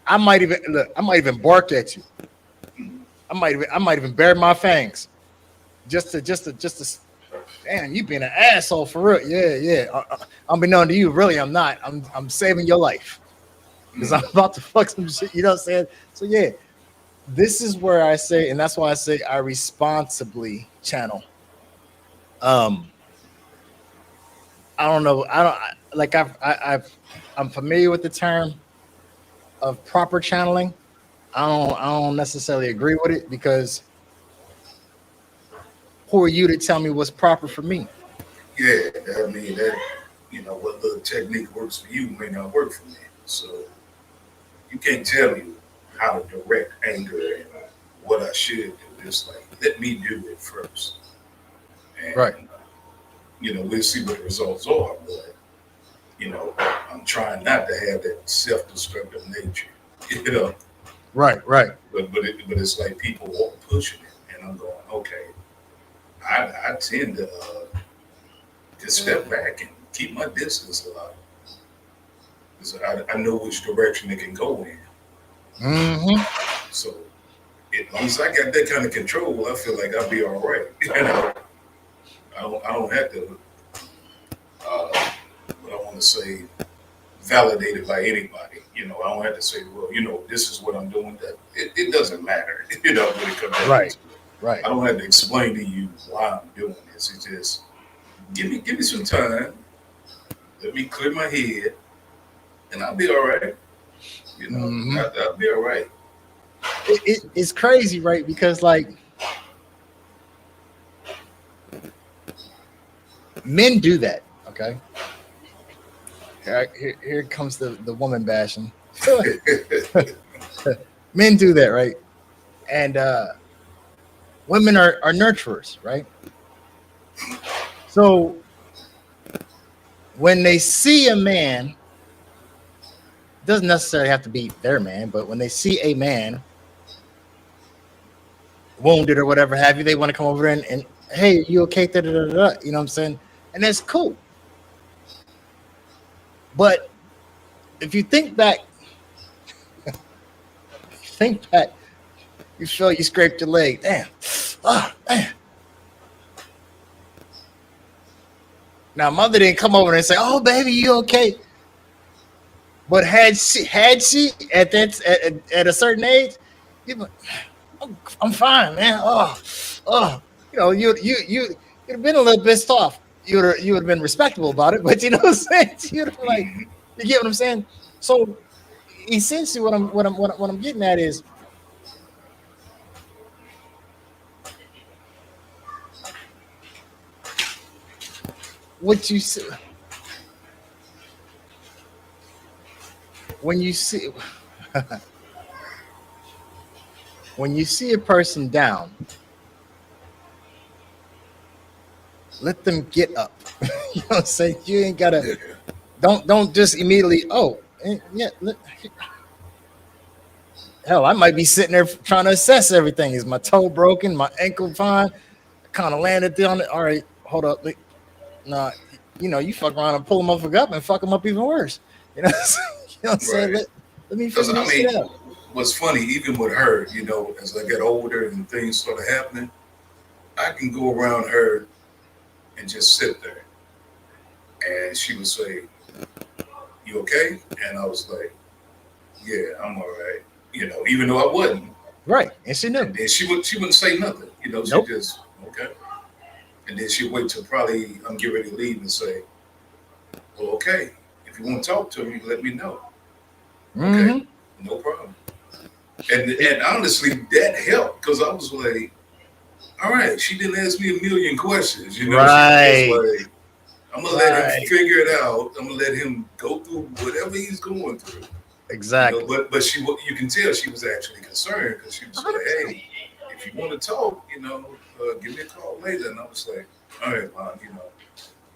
I might even bark at you. I might even bare my fangs just to. Damn, you being an asshole for real. Yeah, yeah. I'm be known to you. Really, I'm not. I'm saving your life because I'm Mm-hmm. about to fuck some shit. You know what I'm saying? So yeah, this is where I say, and that's why I say I responsibly channel. Um, I don't know. I don't like. I'm familiar with the term of proper channeling. I don't necessarily agree with it because who are you to tell me what's proper for me? Yeah, I mean that. What little technique works for you may not work for me. So you can't tell me how to direct anger and what I should do. Just like let me do it first, Right, and we'll see what the results are. But I'm trying not to have that self-destructive nature. You know, right, right. but it's like people are pushing it, and I'm going, okay. I tend to just step back and keep my distance a lot because I know which direction it can go in. Hmm. So as long as I got that kind of control, I feel like I'll be all right. I don't have to. What I want to say. validated by anybody. You know, I don't have to say, well, you know, this is what I'm doing. That it doesn't matter. You know, when it comes down Right. to it. Right. I don't have to explain to you why I'm doing this. It's just give me some time. Let me clear my head, and I'll be all right. You know, Mhm. I'll be all right. It's crazy, right? Because like men do that. Okay. Here comes the woman bashing. Men do that, right? And women are nurturers, right? So when they see a man, doesn't necessarily have to be their man, but when they see a man wounded or whatever have you, they want to come over and hey, you okay? Da, da, da, da, you know what I'm saying? And that's cool. But if you think back, you feel you scraped your leg. Damn. Oh, damn. Now, mother didn't come over and say, "Oh, baby, you okay?" But had she at at a certain age, you'd be like, I'm fine, man. Oh, you know, you'd have been a little pissed off. You would have been respectable about it, but you know what I'm saying? You'd have like, Mhm. you get what I'm saying? So essentially, what I'm getting at is what you see when you see when you see a person down, let them get up. You know what I'm saying? You ain't gotta Yeah, don't just immediately, yeah, hell, I might be sitting there trying to assess everything. Is my toe broken? My ankle fine? I kind of landed on it. All right, hold up. Nah, you know, you fuck around and pull them up and fuck them up even worse. You know, you know what I'm saying? right. Let me Because figure I this shit mean, out. what's funny, even with her, you know, as I get older and things started happening, I can go around her and just sit there, and she would say, "You okay?" And I was like, "Yeah, I'm all right." You know, even though I wasn't, Right, and she knew. and then she wouldn't say nothing. You know, she Nope. just okay, and then she'd wait till probably I'm getting ready to leave and say, "Well, okay, if you want to talk to me, let me know." Okay, Mm-hmm. no problem. And honestly, that helped because I was like, all right, she didn't ask me a million questions. You know, she was just Right, like, I'm gonna let him right, figure it out. I'm gonna let him go through whatever he's going through. You know, exactly. but you can tell she was actually concerned because she was like, hey, 100%. if you want to talk, you know, give me a call later. And I was like, all right, mom, you know,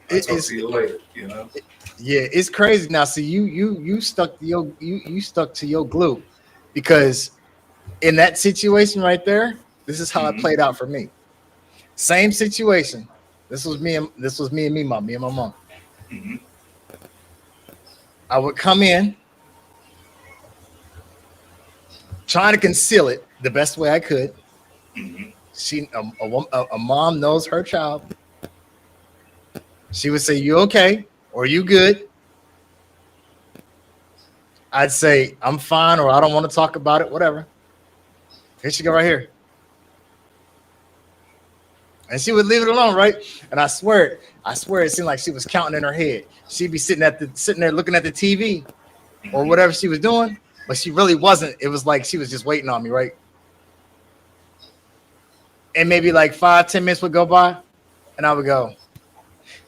I'll talk It's to you later. You know, yeah, it's crazy now. See, you stuck to you stuck to your glue because in that situation right there, this is how it mm-hmm, played out for me. Same situation. This was me and my mom. mm-hmm, I would come in trying to conceal it the best way I could. mm-hmm, A mom knows her child. She would say, "You okay? Or you good?" I'd say, "I'm fine," or "I don't want to talk about it." Whatever. Here she go, right here, and she would leave it alone, right? And I swear, it seemed like she was counting in her head. She'd be sitting there looking at the TV or mm-hmm. whatever she was doing, but she really wasn't. It was like she was just waiting on me, right? And maybe like 5, 10 minutes would go by, and I would go,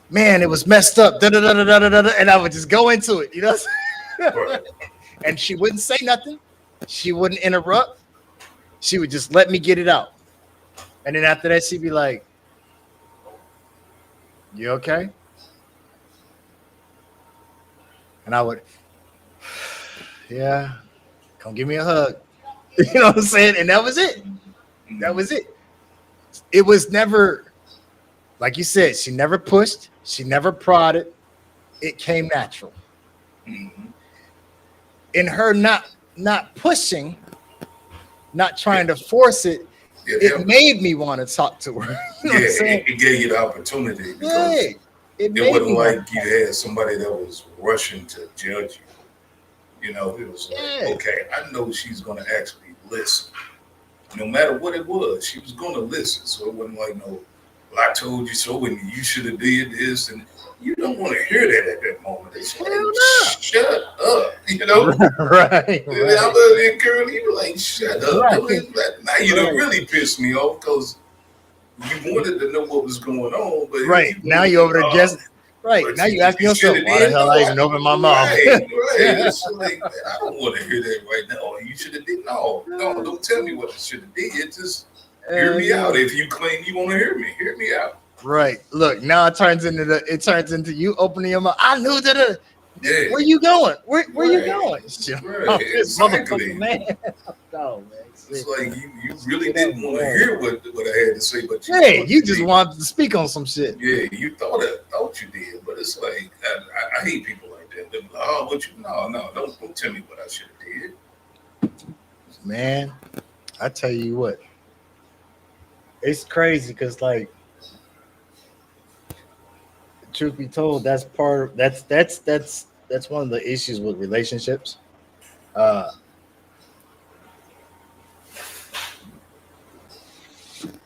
"Man, it was messed up." Da, da, da, da, da, da, da, and I would just go into it, you know. Right, And she wouldn't say nothing. She wouldn't interrupt. She would just let me get it out. And then after that, she'd be like, "You okay?" And I would, "Yeah, come give me a hug." You know what I'm saying? And that was it. That mm-hmm, was it. It was never, like you said, she never pushed. She never prodded. It came natural. mm-hmm. In her not pushing, not It, trying to force it, it it helped. made me want to talk to her. You know Yeah, what I'm saying? it gave you the opportunity Yeah. because It It made wasn't me want. like you had somebody that was rushing to judge you. You know, it was like, Yeah. okay, I know she's gonna actually listen. No matter what it was, she was gonna listen. So it wasn't like no, well, I told you so, and you should have did this, and you don't want to hear that at that moment. It's Hell like, no. shut up, you know. Right, I'm right, there, girl. You like, shut up. right, Now you done right, really pissed me off because you wanted to know what was going on, but here right. you Now go. you over there just right. But Now you asking you should yourself, have why the did hell know. I even open my mouth? Right. It's like, man, I don't want to hear that right now. Oh, you should have did. No, don't tell me what I should have did. Just hear me Yeah. out. If you claim you want to hear me out. Right. Look, now it turns into you opening your mouth. I knew that. Yeah. Where you going? Where you Right. going? Shit, Right. this Exactly. motherfucker, man. No, man. It's like you really Get didn't out, want to man. hear what I had to say, but you Hey, wanted you to just be- wanted to speak on some shit. Yeah, you thought you did, but it's like I hate people like that. They're like, oh, what you? No, don't tell me what I should have did. Man, I tell you what. It's crazy because, like, truth be told, that's one of the issues with relationships.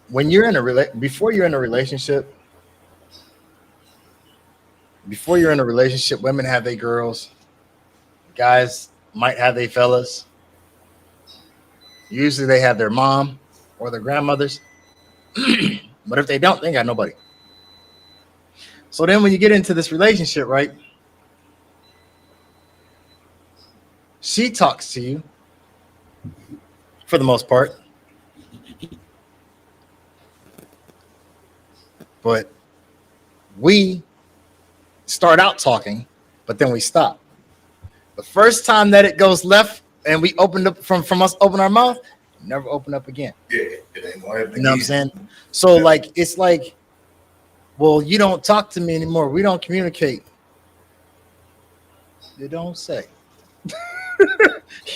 When you're in before you're in a relationship, women have their girls, guys might have their fellas. Usually they have their mom or their grandmothers. But if they don't, they ain't got nobody. So then when you get into this relationship, right? She talks to you for the most part. But we start out talking, but then we stop. The first time that it goes left and we opened up from us open our mouth, never open up again. Yeah, it ain't gonna happen. You know what I'm saying? So like it's like, well, you don't talk to me anymore. We don't communicate. You don't say.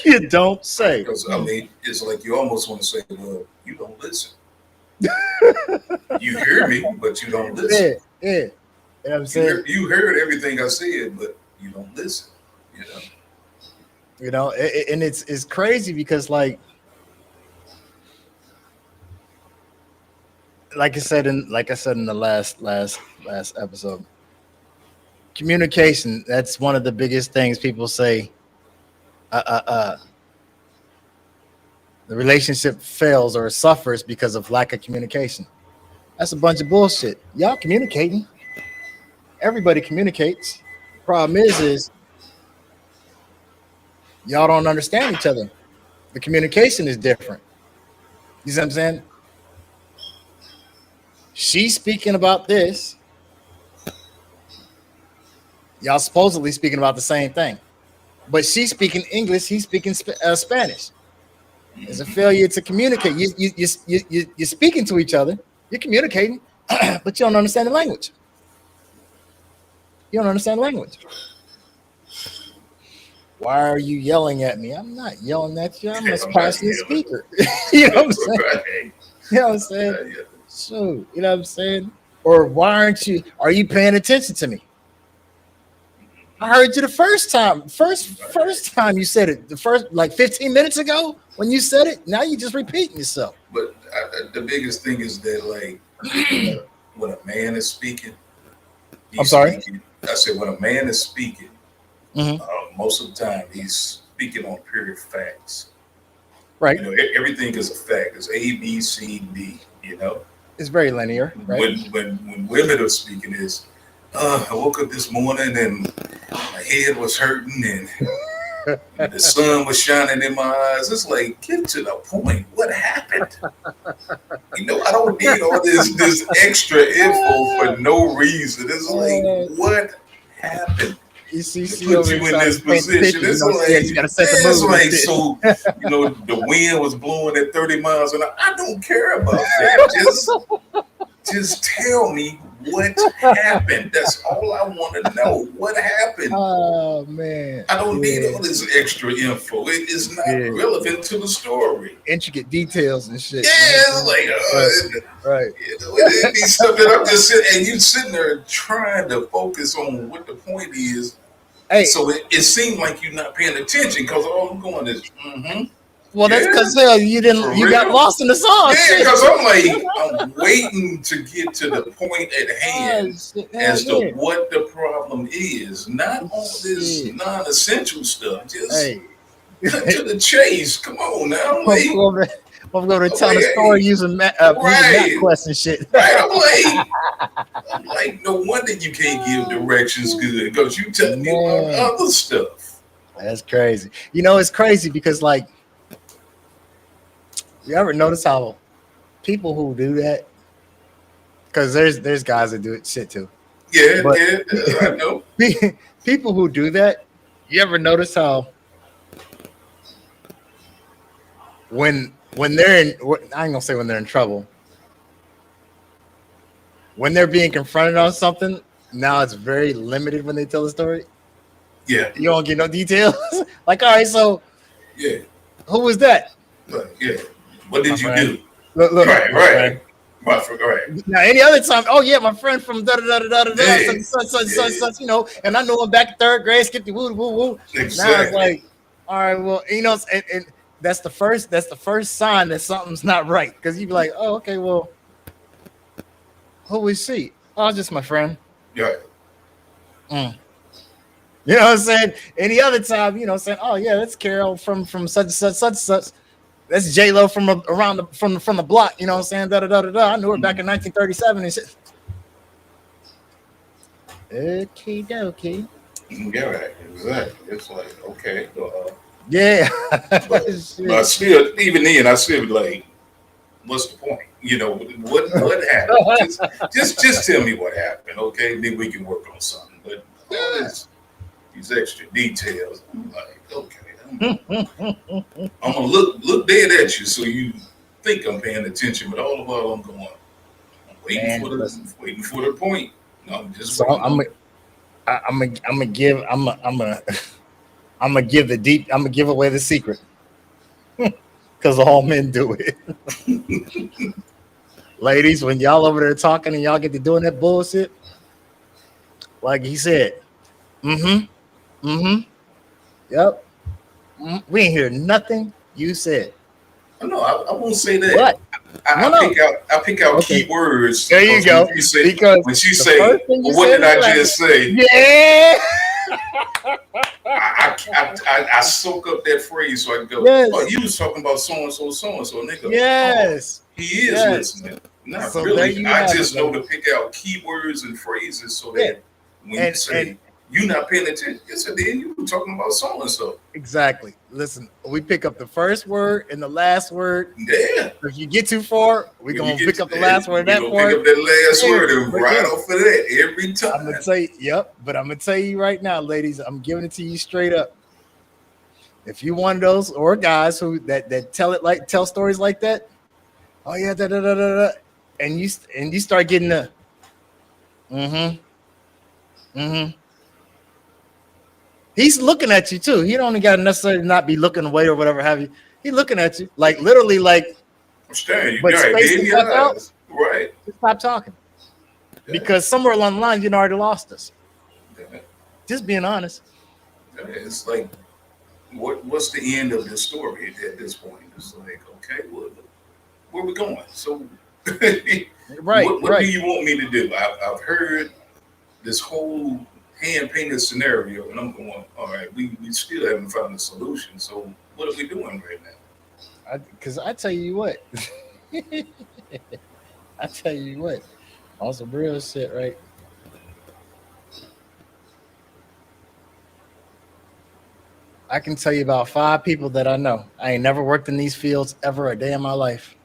You don't say. Because I mean, it's like you almost want to say, well, you don't listen. You hear me, but you don't listen. Yeah. You know what I'm saying? You heard everything I said, but you don't listen. You know, and it's crazy because like I said in the last episode, communication, that's one of the biggest things people say. The relationship fails or suffers because of lack of communication. That's a bunch of bullshit. Y'all communicating. Everybody communicates. Problem is y'all don't understand each other. The communication is different. You see what I'm saying? She's speaking about this. Y'all supposedly speaking about the same thing. But she's speaking English. He's speaking Spanish. It's a failure to communicate. You're speaking to each other. You're communicating, but you don't understand the language. You don't understand the language. Why are you yelling at me? I'm not yelling at you. I'm a passionate speaker. You know what I'm saying? Right. You know what I'm saying? Yeah. So, you know what I'm saying? Or are you paying attention to me? I heard you the first time. First time you said it. The first, like 15 minutes ago when you said it. Now you're just repeating yourself. But the biggest thing is that, like, when a man is speaking, I'm sorry? I said, when a man is speaking, Mhm. most of the time he's speaking on pure facts. Right. You know, everything is a fact. It's A, B, C, D. You know, It's very linear, right? When women are speaking, is I woke up this morning and my head was hurting and the sun was shining in my eyes. It's like, get to the point. What happened? You know, I don't need all this extra info for no reason. It's like, what happened? You see, Put you in this position. It's like, you gotta set the mood. like, so, you know, the wind was blowing at 30 miles an hour. I don't care about that. Just tell me what happened. That's all I want to know. What happened? Oh man. I don't need all this extra info. It is not relevant to the story. Intricate details and shit. Yeah, it's like right. You know, it be stuff that I'm just sitting and you sitting there trying to focus on what the point is. Hey. So it seemed like you're not paying attention because all I'm going is Well, that's because you got lost in the song. Yeah, because I'm waiting to get to the point at hand as to what the problem is, not all this non-essential stuff. Just cut to the chase. Come on now, I'm going to tell the story using map quest and shit. Right, I'm like, no wonder you can't give directions good because you telling me about other stuff. That's crazy. You know, it's crazy because like. You ever notice how people who do that? Because there's guys that do it shit too. Yeah, I know. People who do that, you ever notice how when they're in, I ain't gonna say when they're in trouble, when they're being confronted on something, now it's very limited when they tell the story. Yeah. You don't get no details. Like, all right, so who was that? Yeah. What did you do? Look, right. Now, any other time, my friend from such, you know, and I know him back in third grade, skip the woo. Exactly. Now it's like, all right, well, you know, and that's the first sign that something's not right, because you'd be like, oh, okay, well, who is she? Oh, just my friend. Yeah. You know what I'm saying? Any other time, you know, saying, oh yeah, that's Carol from such and such. That's J-Lo from around the block, you know what I'm saying? I knew her back in 1937 and shit. Okie dokie. Yeah, right. Exactly. It's like, okay. But still, even then, I still be like, what's the point? You know, what happened? just tell me what happened, okay? Then we can work on something. But these extra details, I'm like, okay. I'm gonna look dead at you so you think I'm paying attention, but all the while I'm going, I'm waiting for the point. No, I'm just so I'm gonna give away the secret because all men do it. Ladies, when y'all over there talking and y'all get to doing that bullshit, like he said, yep. We ain't hear nothing you said. No, I won't say that. What? I pick out keywords. There you go. When she say, what did I just say? Yeah. I soak up that phrase so I can go, oh, you was talking about so-and-so, nigga. Yes. He is listening. Not so really. I just know to pick out keywords and phrases so that when you say, you're not paying attention. Yes, then you were talking about so-and-so. Exactly. Listen, we pick up the first word and the last word. Yeah. If you get too far, we're going to pick up the last word. Pick up that last word and right off of that every time. I'm going to tell you, but I'm going to tell you right now, ladies, I'm giving it to you straight up. If you one of those or guys who that tell stories like that, oh yeah, and you start getting the he's looking at you too. He don't got to necessarily not be looking away or whatever have you. He's looking at you like literally like. I'm staring you. But space the fuck out. Right. Just stop talking. Because somewhere along the line you already lost us. Just being honest. It's like, what's the end of this story at this point? It's like, okay, well, where we going? So, what do you want me to do? I've heard this whole hand-painted scenario, and I'm going, all right, we still haven't found a solution. So what are we doing right now? Because I tell you what, on some real shit, right? I can tell you about 5 people that I know. I ain't never worked in these fields ever a day in my life.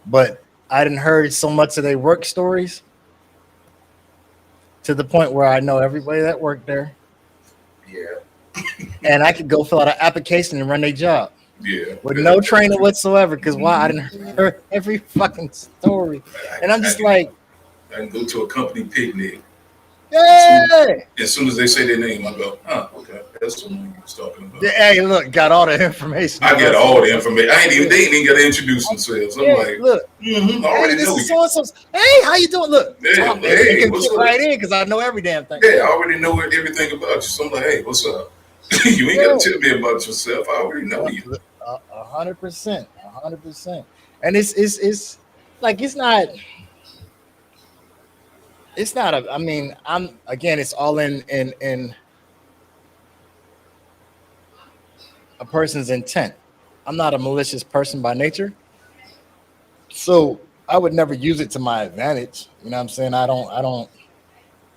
But I didn't heard so much of their work stories to the point where I know everybody that worked there. Yeah. And I could go fill out an application and run their job. Yeah. With no training whatsoever. Because why? I didn't hear every fucking story. And I'm just like, I can go to a company picnic. Yeah. As soon as they say their name, I go, okay, that's the one you was talking about. Hey, look, got all the information. I get all the information. They ain't even got to introduce themselves. I'm like, look, I hey, already this know is you. so. Hey, how you doing? Look, Yeah, talk, hey, you can what's fit up? right in because I know every damn thing. Yeah, I already know everything about you. So I'm like, hey, what's up? You ain't got to tell me about yourself. I already know you. 100%, 100%. And it's like it's not. It's not a. I mean, I'm again. It's all in a person's intent. I'm not a malicious person by nature, so I would never use it to my advantage. You know what I'm saying? No, I don't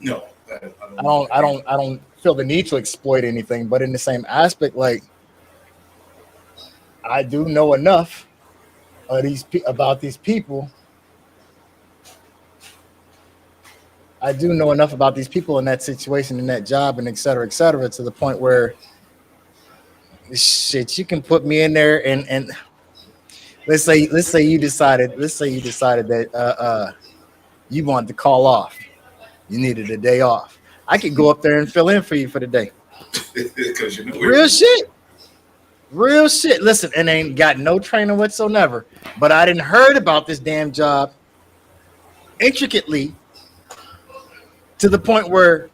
do that either. I don't feel the need to exploit anything. But in the same aspect, like I do know enough of about these people. I do know enough about these people in that situation, in that job, and et cetera, to the point where shit, you can put me in there and let's say you decided that you wanted to call off. You needed a day off. I could go up there and fill in for you for the day. Because you know Real shit. Real shit. Listen, and ain't got no training whatsoever. But I didn't heard about this damn job intricately to the point where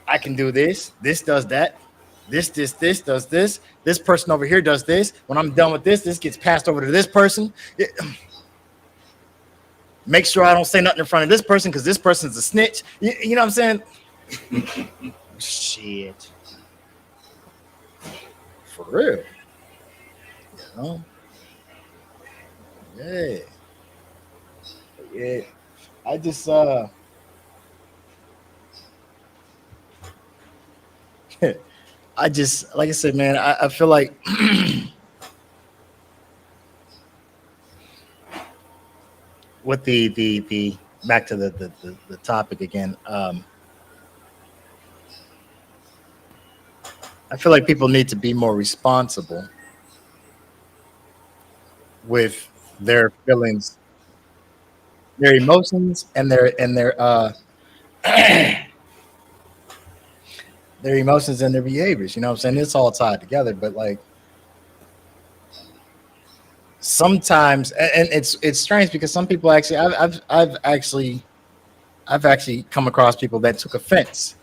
I can do this. This does that. This does this. This person over here does this. When I'm done with this gets passed over to this person. Make sure I don't say nothing in front of this person because this person's a snitch. You know what I'm saying? Shit. For real. You know? Yeah. Yeah. I just I just like I said, man, I feel like with the back to the topic again, I feel like people need to be more responsible with their feelings, their emotions, and their emotions and their behaviors. You know what I'm saying? It's all tied together, but like sometimes, and it's strange because some people actually, I've actually come across people that took offense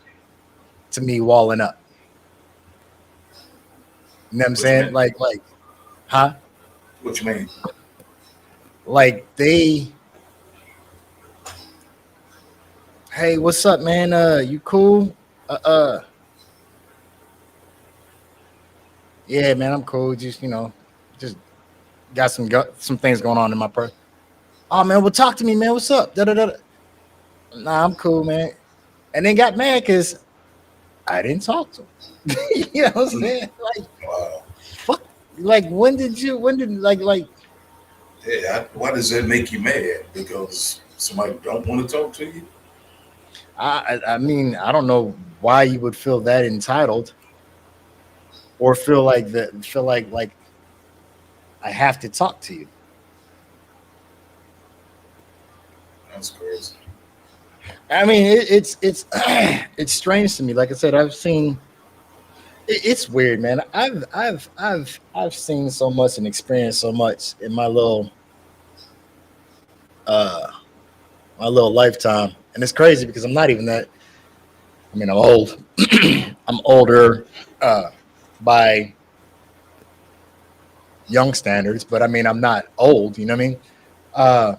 to me walling up. You know what I'm saying? Like, huh? What you mean? Like hey, what's up, man? You cool? Yeah, man, I'm cool. Just just got some things going on in my person. Oh man, well talk to me, man. What's up? Da da da. Nah, I'm cool, man. And then got mad because I didn't talk to him. You know what I'm saying? Like, Wow. fuck. Like, when did Yeah, why does that make you mad? Because somebody don't want to talk to you? I mean, I don't know why you would feel that entitled or feel like I have to talk to you. That's crazy. I mean, it's it's strange to me. Like I said, I've seen it's weird, man. I've seen so much and experienced so much in uh my little lifetime, and it's crazy because I'm not even that. I mean, I'm old. I'm older by young standards, but I mean, I'm not old. You know what I mean? Uh,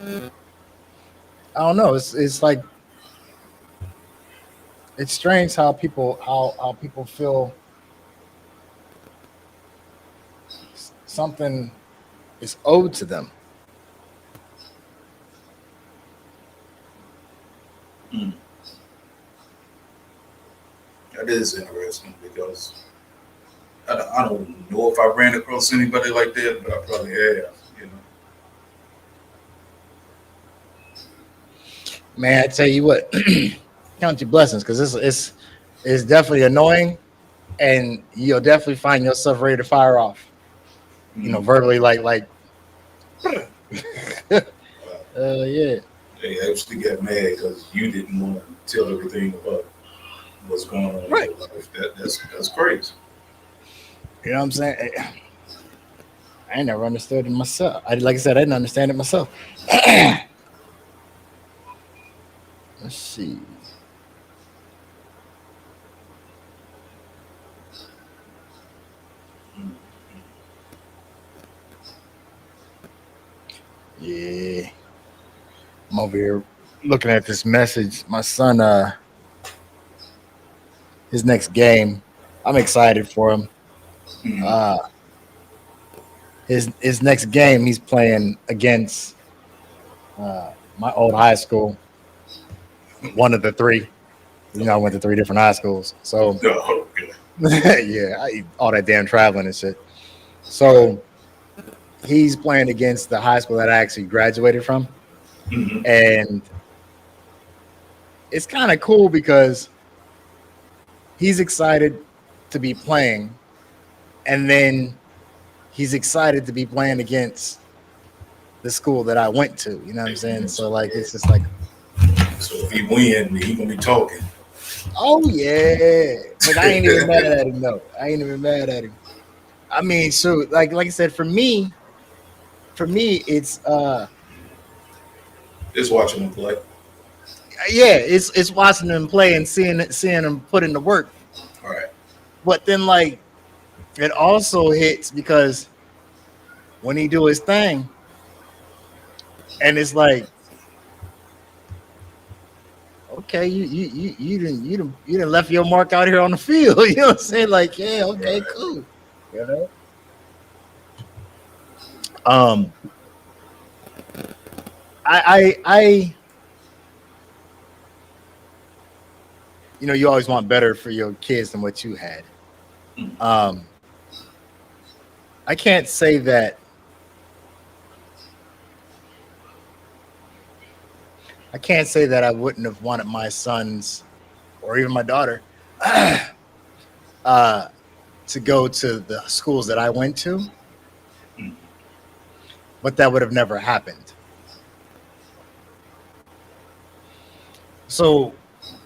I don't know. It's like it's strange how people feel something is owed to them. Hmm. That is interesting because I don't know if I ran across anybody like that, but I probably have. You know. Man, I tell you what, count your blessings because it's definitely annoying, and you'll definitely find yourself ready to fire off. You know, Hmm. verbally, like Yeah. They actually got mad because you didn't want to tell everything about what's going on in Right. your life. That's crazy. You know what I'm saying? I never understood it myself. Like I said, I didn't understand it myself. Let's see. Yeah. I'm over here looking at this message. My son, his next game, I'm excited for him. Mm. Uh, his next game, he's playing against my old high school, one of the three. You know, I went to three different high schools. So, Oh, okay. yeah, all that damn traveling and shit. So, he's playing against the high school that I actually graduated from. Mm-hmm. And it's kind of cool because he's excited to be playing. And then he's excited to be playing against the school that I went to. You know what I'm saying? So, like, it's just like, So if he win, he gonna be talking. oh, yeah. But I ain't even mad at him, though. I ain't even mad at him. I mean, so like I said, for me, Just watching him play. yeah, it's watching him play and seeing him put in the work. All right. But then like it also hits because when he do his thing, and it's like, okay, you didn't left your mark out here on the field. You know what I'm saying? Like, yeah, okay, Right. cool. You know? Um, I you always want better for your kids than what you had. Mm. Um, I can't say that. I can't say that I wouldn't have wanted my sons or even my daughter uh, to go to the schools that I went to, Mm. but that would have never happened. So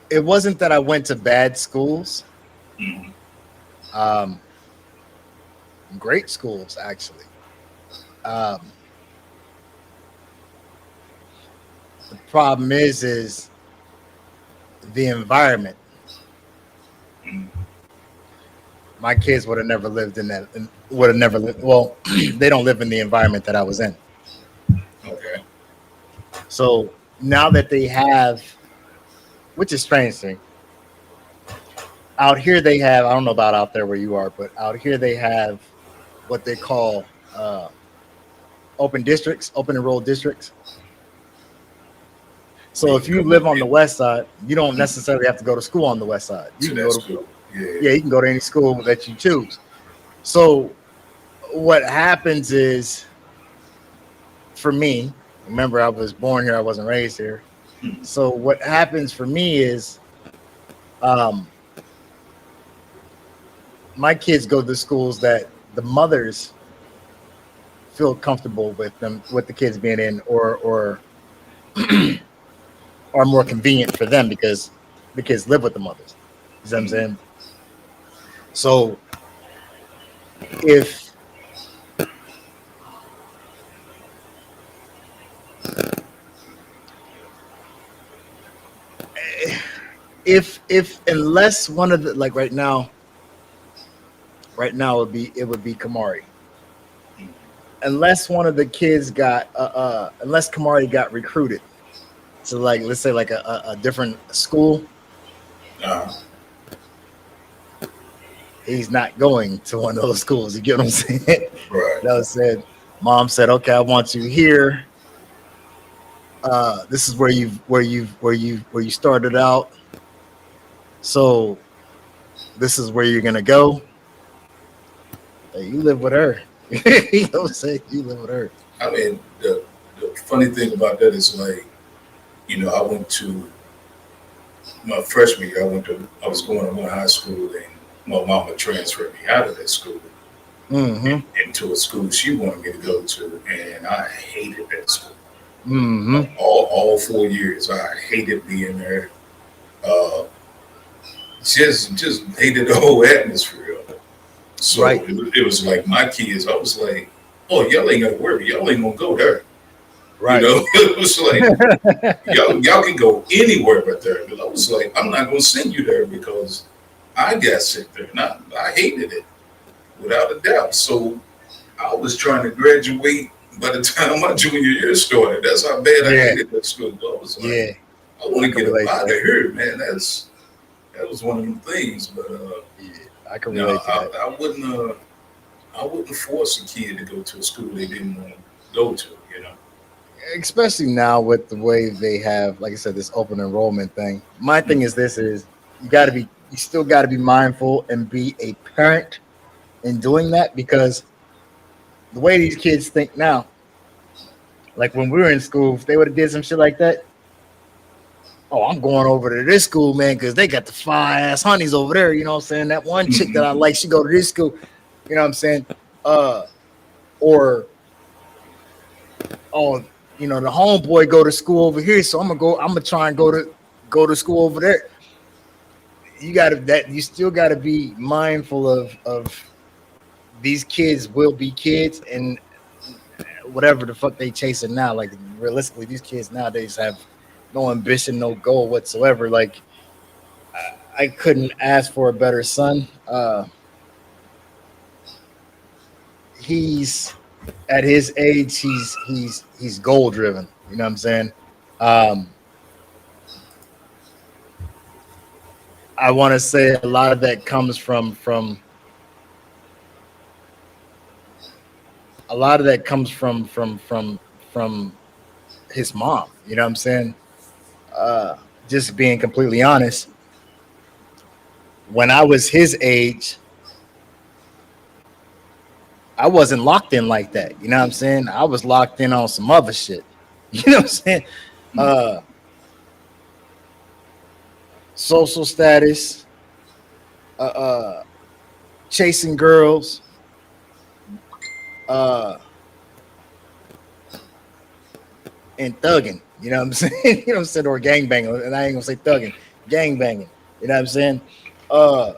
it wasn't that I went to bad schools, Mm. um, great schools actually. Um, the problem is the environment. Mm. My kids would have never lived in that. Would have never lived. Well, they don't live in the environment that I was in. Okay. So now that they have, which is strange thing, out here they have. I don't know about out there where you are, but out here they have what they call open districts, open enrolled districts. Where So you if can you come live up on the in west side, you don't mm, necessarily have to go to school on the west side. You to can that go to, school. Yeah. yeah, you can go to any school that you choose. So what happens is, for me, remember I was born here, I wasn't raised here. Mm. So what happens for me is, um, my kids go to schools that the mothers feel comfortable with them, with the kids being in, or are more convenient for them because the kids live with the mothers. You know what I'm Mm. saying? So if if unless one of the, like right now it would be Kamari. Mm. Unless one of the kids got unless Kamari got recruited to, like, let's say like a different school, Uh, he's not going to one of those schools. You get what I'm saying? right. That was said. Mom said, "Okay, I want you here. This is where you started out. So this is where you're gonna go. Hey, you live with her." You know what I'm saying? You live with her. I mean, the funny thing about that is like, I went to my freshman year. I was going to one high school, and my mama transferred me out of that school. into a school she wanted me to go to, and I hated that school. Mm-hmm. All 4 years, I hated being there. Uh, just hated the whole atmosphere of it. So Right. it was like my kids. I was like, "Oh, y'all ain't gotta worry. Y'all ain't gonna go there." You Right. know, it was like y'all can go anywhere but there. But I was like, I'm not gonna send you there because I got sick there, and I hated it without a doubt. So I was trying to graduate by the time my junior year started. That's how bad I Yeah. hated that school. I was like, Yeah. I want I to can get up relate to out of that. here, man. That was one of them things. But Yeah. I can no, relate to that. I wouldn't force a kid to go to a school they didn't want to go to. You know. Especially now with the way they have, like I said, this open enrollment thing. My thing is this: is you still got to be mindful and be a parent in doing that, because the way these kids think now, like when we were in school, if they would have did some shit like that, oh, I'm going over to this school, man, because they got the fine ass honeys over there. You know what I'm saying? That one chick that I like, she go to this school. You know what I'm saying? Or oh, the homeboy go to school over here, so I'm gonna try and go to school over there. You still gotta be mindful of these kids will be kids, and whatever the fuck they chasing now. Like realistically, these kids nowadays have no ambition, no goal whatsoever. Like I couldn't ask for a better son. He's at his age, he's goal driven. You know what I'm saying? Um, I want to say a lot of that comes from a lot of that comes from his mom. You know what I'm saying? Uh, just being completely honest, when I was his age, I wasn't locked in like that. You know what I'm saying? I was locked in on some other shit. You know what I'm saying? Uh, Social status, uh, uh, chasing girls, uh, and thugging. You know what I'm saying? You know what I'm saying? Or gang banging. And I ain't gonna say thugging, gang banging. You know what I'm saying? Uh,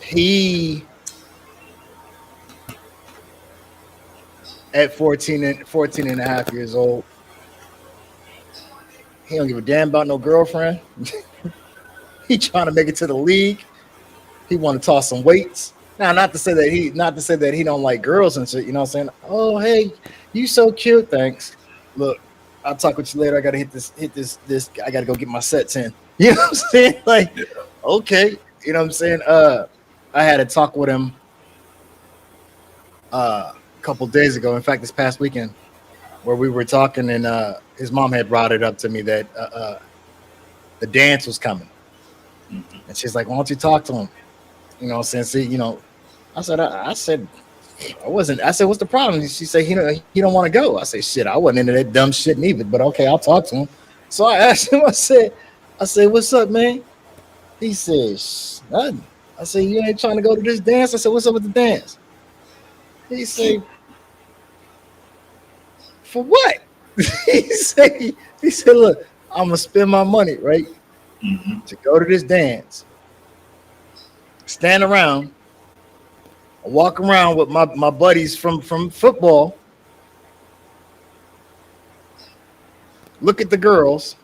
he at 14 and a half years old, he don't give a damn about no girlfriend. He trying to make it to the league. He want to toss some weights. Now, not to say that he don't like girls and shit. You know what I'm saying? Oh, hey, you so cute. Thanks. Look, I'll talk with you later. I gotta hit this. I gotta go get my sets in. You know what I'm saying? Like, Yeah. okay. You know what I'm saying? I had a talk with him a couple days ago. In fact, this past weekend, where we were talking, and his mom had brought it up to me that the dance was coming, and she's like, "Why don't you talk to him?" You know, what I'm saying, see, I said, I wasn't. I said, "What's the problem?" She said, he don't want to go." I said, "Shit, I wasn't into that dumb shit neither." But okay, I'll talk to him. So I asked him. I said, "What's up, man?" He says, "Nothing." I said, "You ain't trying to go to this dance?" I said, "What's up with the dance?" He said, "For what?" He said, "Look, I'm gonna spend my money right Mm-hmm. to go to this dance, stand around, walk around with my buddies from football, look at the girls,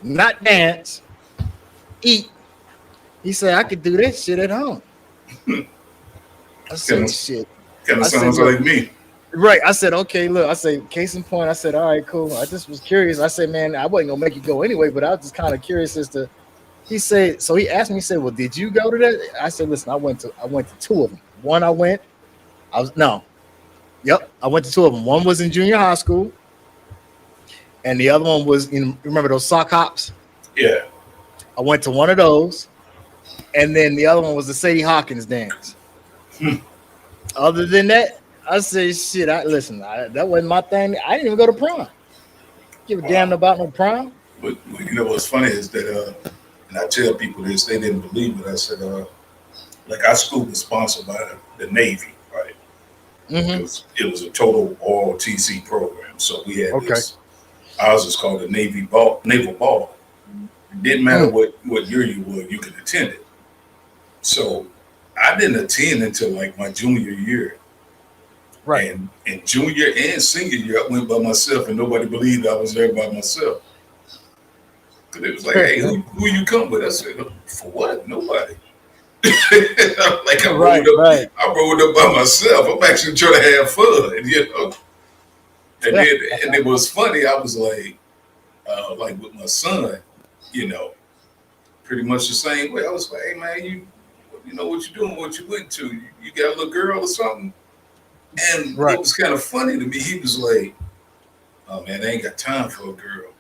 not dance, eat." He said, "I could do this shit at home." I Kind said, of, "Shit." kind of I said, sounds "Look." like me. Right. I said, "Okay, look." I said, "Case in point." I said, "All right, cool." I just was curious. I said, "Man, I wasn't gonna make you go anyway, but I was just kind of curious as to." He said, so he asked me, he said, "Well, did you go to that?" I said, "Listen, I went to two of them. One I went, I was no, yep, I went to two of them. One was in junior high school, and the other one was remember those sock hops? Yeah. I went to one of those, and then the other one was the Sadie Hawkins dance. Hmm. Other than that, I said, shit, that wasn't my thing. I didn't even go to prom. Give a damn Wow. about no prom." But you know what's funny is that And I tell people this, they didn't believe it. I said, like our school was sponsored by the Navy, right? Mm-hmm. It was a total ROTC program. So we had Okay. this. Ours is called the Naval Ball. It didn't matter what year you were, you could attend it. So I didn't attend until like my junior year. Right. And in junior and senior year, I went by myself, and nobody believed I was there by myself. Because it was like, hey, who you come with? I said, for what? Nobody. Like Right. I rolled up by myself. I'm actually trying to have fun, you know. And then, and it was funny. I was like with my son, you know, pretty much the same way. I was like, hey man, you know what you doing? What you went to? You got a little girl or something? And Right. what was kind of funny to me, he was like, oh man, I ain't got time for a girl.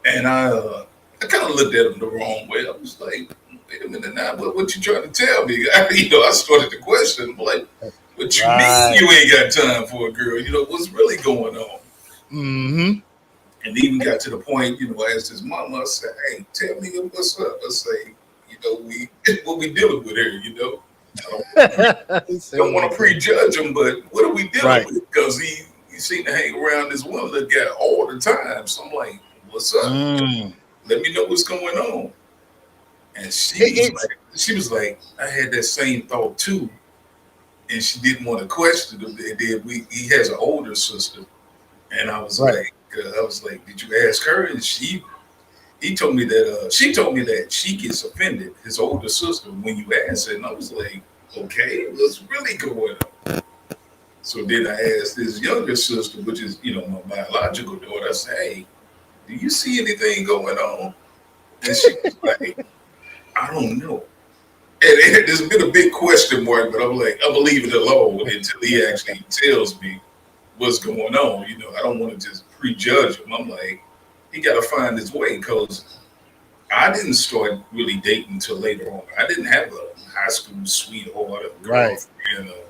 And I kind of looked at him the wrong way. I was like, wait a minute now, what you trying to tell me? I started to question. I'm like, what you mean you ain't got time for a girl? You know, what's really going on? Mm-hmm. And even got to the point, you know, I asked his mama, I said, hey, tell me what's up. I say, you know, what we dealing with here, you know? I don't want to prejudge him, but what are we dealing with? Because he seemed to hang around this one little guy all the time. So I'm like, what's up? Let me know what's going on. And she was like, I had that same thought too. And she didn't want to question him. He has an older sister. And I was like, did you ask her? And she told me that she gets offended, his older sister, when you ask her. And I was like, okay, what's really going on? So then I asked his younger sister, which is, you know, my biological daughter, I said, hey, do you see anything going on? And she was like, I don't know. And there's been a big question mark, but I'm like, I'm gonna leave it alone until he actually tells me what's going on. You know, I don't want to just prejudge him. I'm like, he got to find his way, because I didn't start really dating until later on. I didn't have a high school sweetheart, a girlfriend, or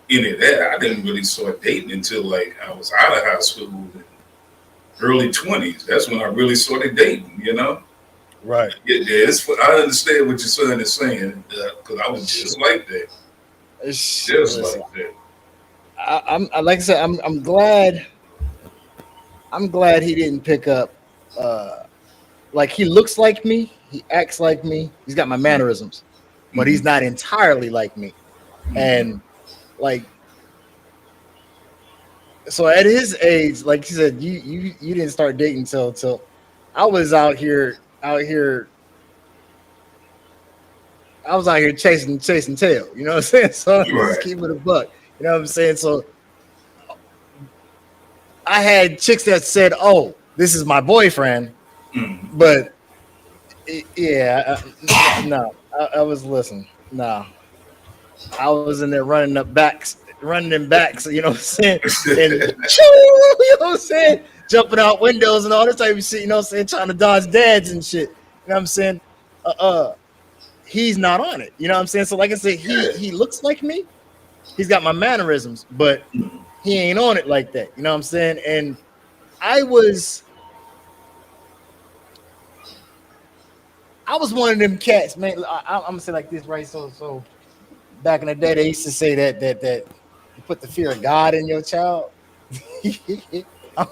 any of that. I didn't really start dating until like I was out of high school, in early 20s. That's when I really started dating, you know? Right. Yeah, I understand what your son is saying, because I was just like that. Just like that. I'm like I said, I'm glad. I'm glad he didn't pick up. Like, he looks like me, he acts like me, he's got my mannerisms, but he's not entirely like me. And like, so at his age, like he said, you didn't start dating till I was out here. I was out here chasing tail. You know what I'm saying? So just keep it a buck. You know what I'm saying? So I had chicks that said, "Oh, this is my boyfriend," but yeah, no, I was listening. No, I was in there running them backs. You know what I'm saying? And you know what I'm saying? Jumping out windows and all this type of shit. You know what I'm saying? Trying to dodge dads and shit. You know what I'm saying? He's not on it. You know what I'm saying? So like I said, he looks like me. He's got my mannerisms, but he ain't on it like that. You know what I'm saying? And I was one of them cats, man. I'm gonna say like this, right? So back in the day, they used to say that you put the fear of God in your child. I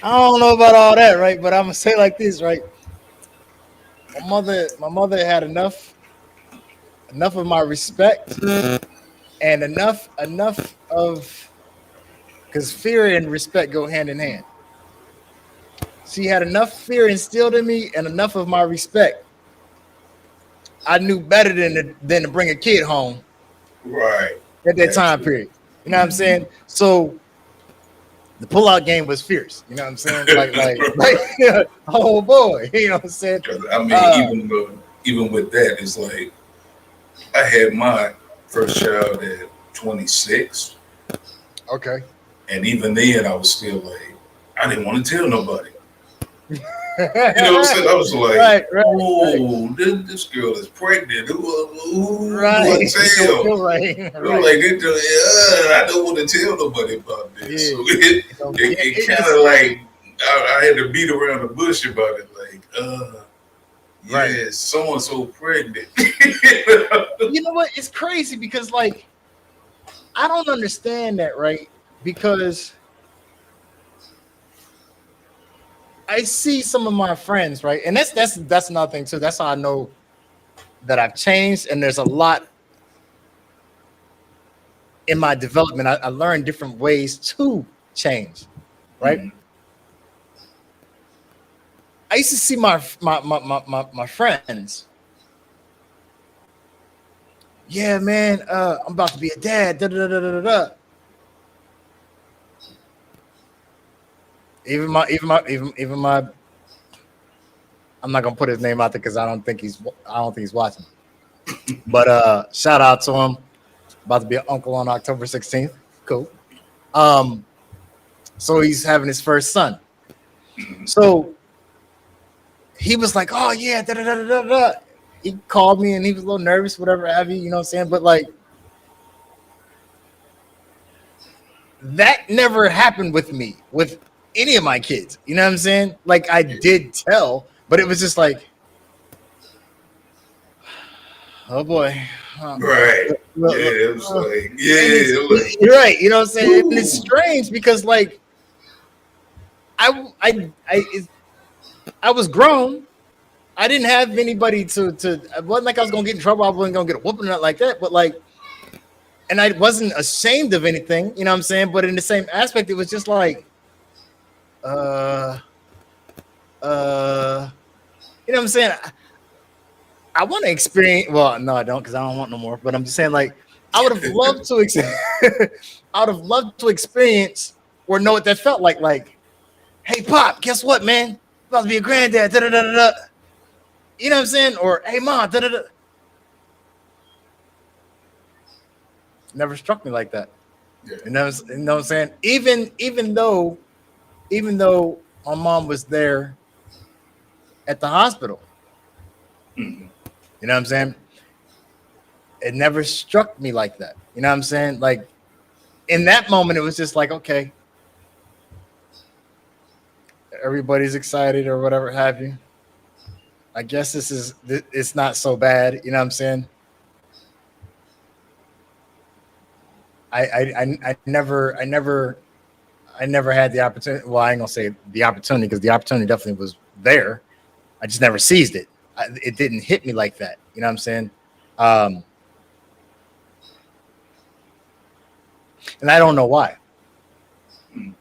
don't know about all that, right? But I'm gonna say like this, right? My mother had enough of my respect, and enough of, because fear and respect go hand in hand. She had enough fear instilled in me and enough of my respect. I knew better than to bring a kid home. Right. At that time period. You know what I'm saying? So the pullout game was fierce. You know what I'm saying? Like oh boy. You know what I'm saying? I mean, even with that, it's like I had my first child at 26. Okay. And even then, I was still like, I didn't want to tell nobody. You know what I'm saying? I was like, oh, this girl is pregnant. Who do I tell? Right. I'm like, I don't want to tell nobody about this. So it kind of like, I had to beat around the bush about it. Like, Yeah, so pregnant. You know what? It's crazy because like I don't understand that, right? Because I see some of my friends, right? And that's another thing too. That's how I know that I've changed, and there's a lot in my development. I learned different ways to change, right? Mhm. I used to see my friends. Yeah, man, I'm about to be a dad. Da, da, da, da, da, da. Even my. I'm not gonna put his name out there because I don't think he's watching. But shout out to him. About to be an uncle on October 16th. Cool. Um, so he's having his first son. Mhm. So he was like, "Oh yeah, da da da da da." He called me and he was a little nervous, whatever have you. You know what I'm saying? But like that never happened with me with any of my kids. You know what I'm saying? Like I did tell, but it was just like, oh boy. Right. Yeah, Look, it was like, and it's yeah, like, you're right. You know what I'm saying? And it's woo. strange because like I I was grown. I didn't have anybody to. It wasn't like I was gonna get in trouble. I wasn't gonna get a whooping or nothing like that. But like, and I wasn't ashamed of anything. You know what I'm saying? But in the same aspect, it was just like, uh, uh, you know what I'm saying? I want to experience. Well, no, I don't because I don't want no more. But I'm just saying, like, I would have loved to. I would have loved to experience or know what that felt like. Like, hey, Pop, guess what, man? I'm about to be a granddad. Da, da, da, da, da. You know what I'm saying? Or hey, Mom. Da, da, da. Never struck me like that. Yeah. You know what I'm saying? Even though my mom was there at the hospital, Mhm. you know what I'm saying? It never struck me like that. You know what I'm saying? Like in that moment, it was just like, okay, everybody's excited or whatever have you. I guess it's not so bad. You know what I'm saying? I never had the opportunity. Well, I ain't gonna say the opportunity because the opportunity definitely was there. I just never seized it. It didn't hit me like that. You know what I'm saying? Um, and I don't know why. Mhm.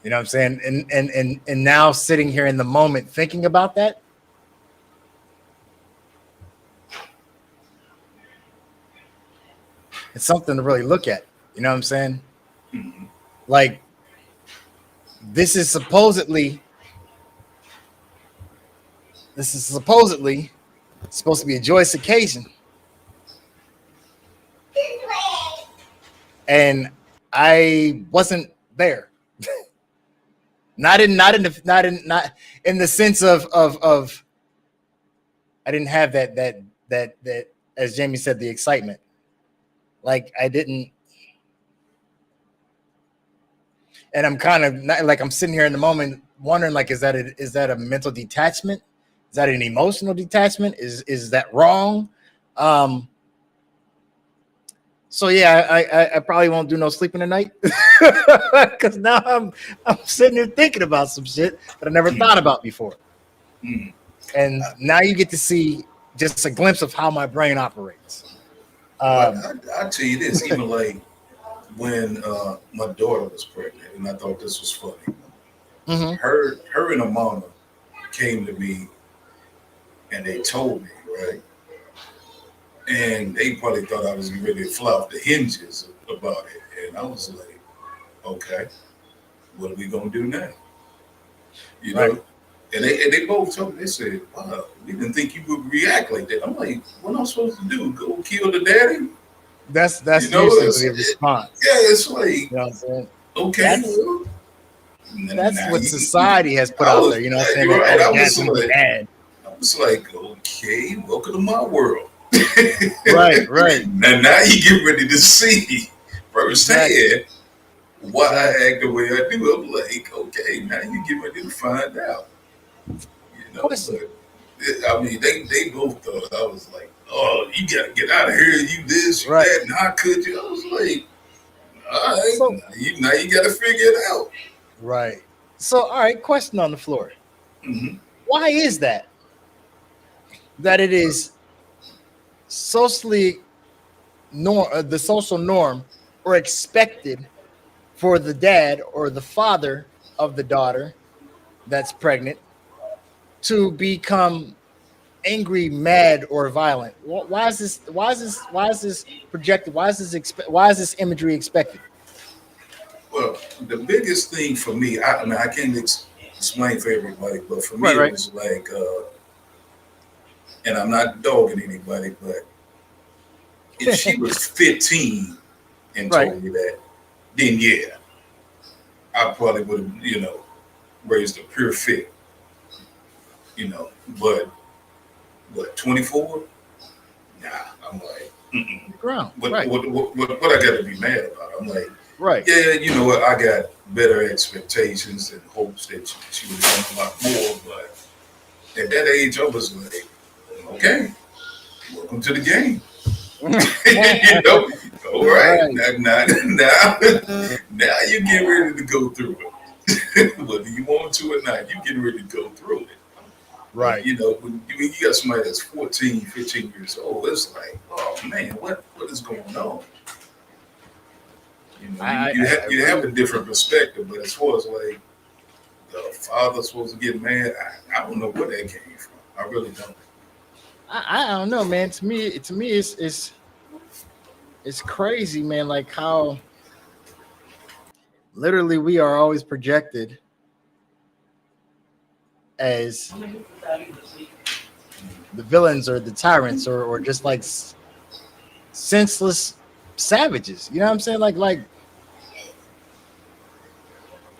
You know what I'm saying? And now sitting here in the moment thinking about that, it's something to really look at. You know what I'm saying? Mhm. Like this is supposedly this is supposedly supposed to be a joyous occasion, and I wasn't there. Not in the sense of I didn't have that as Jamie said the excitement. Like I didn't, and I'm kind of not, like I'm sitting here in the moment wondering like is that a mental detachment? Is that an emotional detachment? Is that wrong? Um, so yeah, I probably won't do no sleeping tonight because now I'm sitting here thinking about some shit that I never thought Mhm. about before, Mhm. and now you get to see just a glimpse of how my brain operates. But Um, I tell you this, even like when my daughter was pregnant, and I thought this was funny. mhm. Her and her mama came to me and they told me, right? And they probably thought I was ready to fly off the hinges about it. And I was like, okay, what are we gonna do now? You Right. know? And they both told me, they said, wow, we didn't think you would react like that. I'm like, what am I supposed to do? Go kill the daddy? You That's know, usually the response. yeah, it's like, You know what I'm saying? okay, That's well, that's now what society has put I out was there. You know what I'm saying? you're That right. oh, dad's gonna be bad. I was like, okay, welcome to my world. Right, right. And now you get ready to see Exactly. firsthand why Exactly. I act the way I do. I'm like, okay, now you get ready to find out. You know, Question. but I mean, they both thought I was like, oh, you gotta get out of here, you this, you Right. that, and how could you? I was like, all right, So now you gotta figure it out. right. So all right, question on the floor. Mm-hmm. Why is that? That it is socially the social norm or expected for the dad or the father of the daughter that's pregnant to become angry, mad, or violent. Why is this? Why is this? Why is this projected? Why is this? Why is this imagery expected? Well, the biggest thing for me, I mean, I can't explain for everybody, but for me, Right, it right. was like, and I'm not dogging anybody, but if she was 15 and Right. told me that, then yeah, I probably would have, raised a pure fit, but 24? Nah, I'm like, mm-mm. Ground. What, Right. what I got to be mad about? I'm like, Right. yeah, you know what? I got better expectations and hopes that she would have done a lot more. But at that age, I was like, okay, welcome to the game. All right, Right. now you get ready to go through it. Whether you want to or not, you getting ready to go through it. But, Right. when you got somebody that's 14, 15 years old, it's like, oh man, what is going on? I You have really. a different perspective, but as far as like the father's supposed to get mad, I don't know where that came from. I really don't. I don't know, man. To me, it's crazy, man. Like how literally we are always projected as the villains or the tyrants or just like senseless savages. You know what I'm saying? Like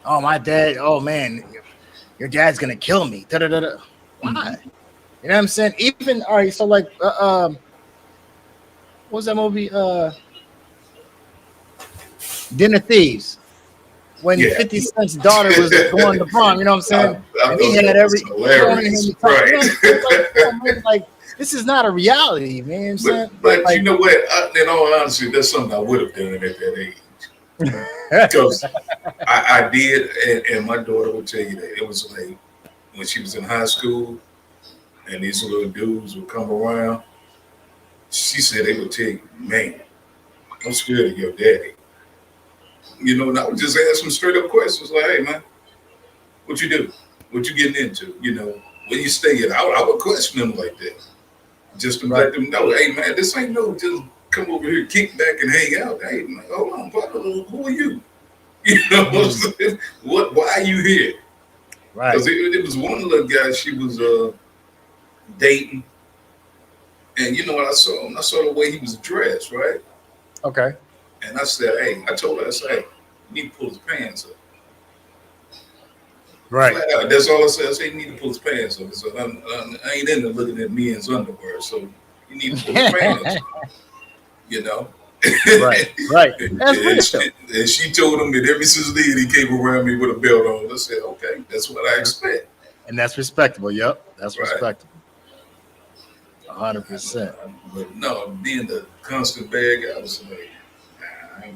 oh my dad, oh man, your dad's gonna kill me. Da, da, da, da. Mm-hmm. Why? You know what I'm saying? Even all right, so like what was that movie? Dinner Thieves. When Yeah, 50 Cent's daughter was going to prom, you know what I'm saying? I And he thought had that was he wanted him hilarious, to talk, you know what I'm saying? Like, right? come on, man, like this is not a reality, man. You know what I'm saying? But you Like know what? In all honesty, that's something I would have done at that age because I did, and my daughter would tell you that it was like when she was in high school and these little dudes would come around. She said they would tell you, man, I'm scared of your daddy. And I would just ask them straight up questions like, hey, man, what you do? What you getting into? Where you stay at? I would question them like that just to right. let them know, hey, man, this ain't no just come over here, kick back and hang out. Hey, man, hold on, brother, who are you? What I'm Mhm. saying? Why are you here? Because Right. it was one little guy she was dating. And you know what I saw him? I saw the way he was dressed, right? Okay. And I said, hey, I told her, I said, hey, you need to pull his pants up. Right. Flat out. That's all I said. I said, you need to pull his pants up. So I ain't into looking at men's underwear. So you need to pull his pants up, you know? Right. Right. That's and, real. she told him that ever since then he came around me with a belt on. I said, okay, that's what I expect. And that's respectable. Yep. That's Right. respectable. 100%. But no, being the constant bad guy, I was like, nah,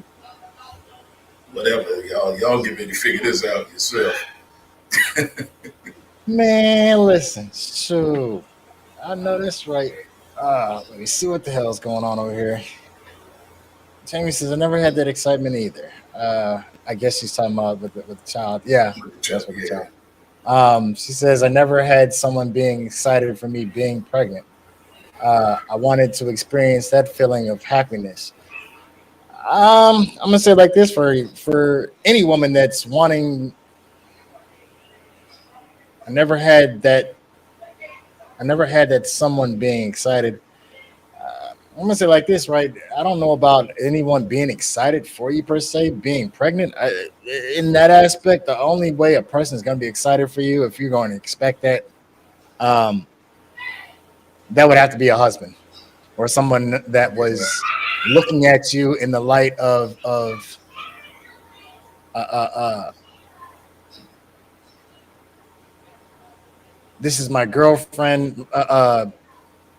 whatever. Y'all get ready to figure this out yourself. Man, listen. Shoot. I know that's right. Let me see what the hell's going on over here. Jamie says, I never had that excitement either. I guess she's talking about with the child. Yeah, that's with the Yeah. child. She says, I never had someone being excited for me being pregnant. I wanted to experience that feeling of happiness. I'm gonna say it like this for any woman that's wanting. I never had that. I never had that someone being excited. I'm gonna say it like this, right? I don't know about anyone being excited for you per se, being pregnant. In that aspect, the only way a person is gonna be excited for you, if you're going to expect that, um, that would have to be a husband or someone that was looking at you in the light of uh, uh, uh, this is my girlfriend.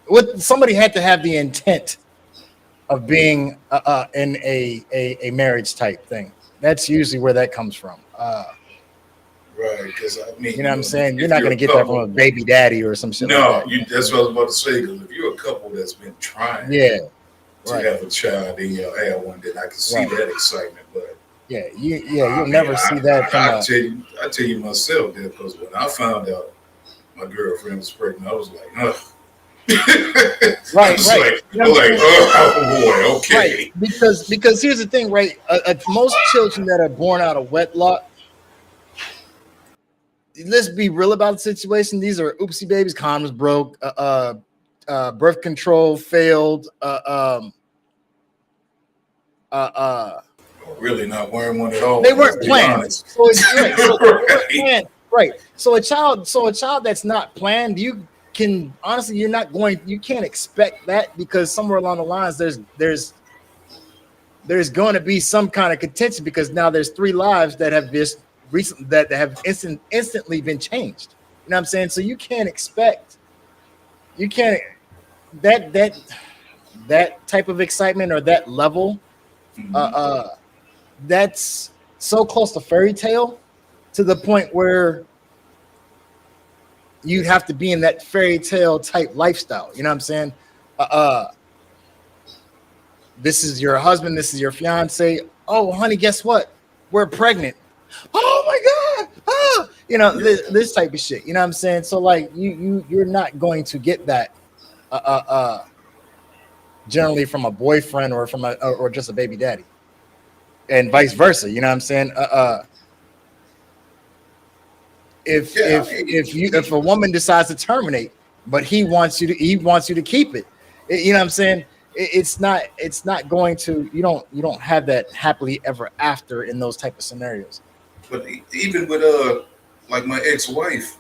What somebody had to have the intent of being in a marriage type thing. That's usually where that comes from. Right, because I mean, You know what I'm saying? You're if not going a to get that from couple, a baby daddy or some shit like no, that. that's what I was about to say. Because if you're a couple that's been trying Yeah, to right, have a child and you'll have one, then I can see right. that excitement. But Yeah, I you'll mean, never see that from a I tell you myself that because when I found out my girlfriend was pregnant, I was like, ugh. I right, was right. like, You know what I'm saying? oh boy, Right, okay. because here's the thing, right? Most children that are born out of wedlock, let's be real about the situation. These are oopsie babies. Condoms broke. Birth control failed. Really not wearing one at all. They Let's weren't be planned. honest. So it's right. So they weren't Right. planned. Right. So a child that's not planned, you can honestly, you can't expect that because somewhere along the lines, there's going to be some kind of contention because now there's 3 lives that have just recently that have instantly been changed. You know what I'm saying? So you can't expect, you can't that type of excitement or that level. Mhm. That's so close to fairy tale to the point where you'd have to be in that fairy tale type lifestyle. You know what I'm saying? This is your husband, this is your fiance. Oh, honey, guess what? We're pregnant. Oh my god! Ah! You know this type of shit. You know what I'm saying? So like you're not going to get that generally from a boyfriend or from or just a baby daddy, and vice versa. You know what I'm saying? Yeah, I mean, If a woman decides to terminate, but he wants you to keep it, you know what I'm saying? It's not going to, you don't have that happily ever after in those type of scenarios. but even with like my ex-wife,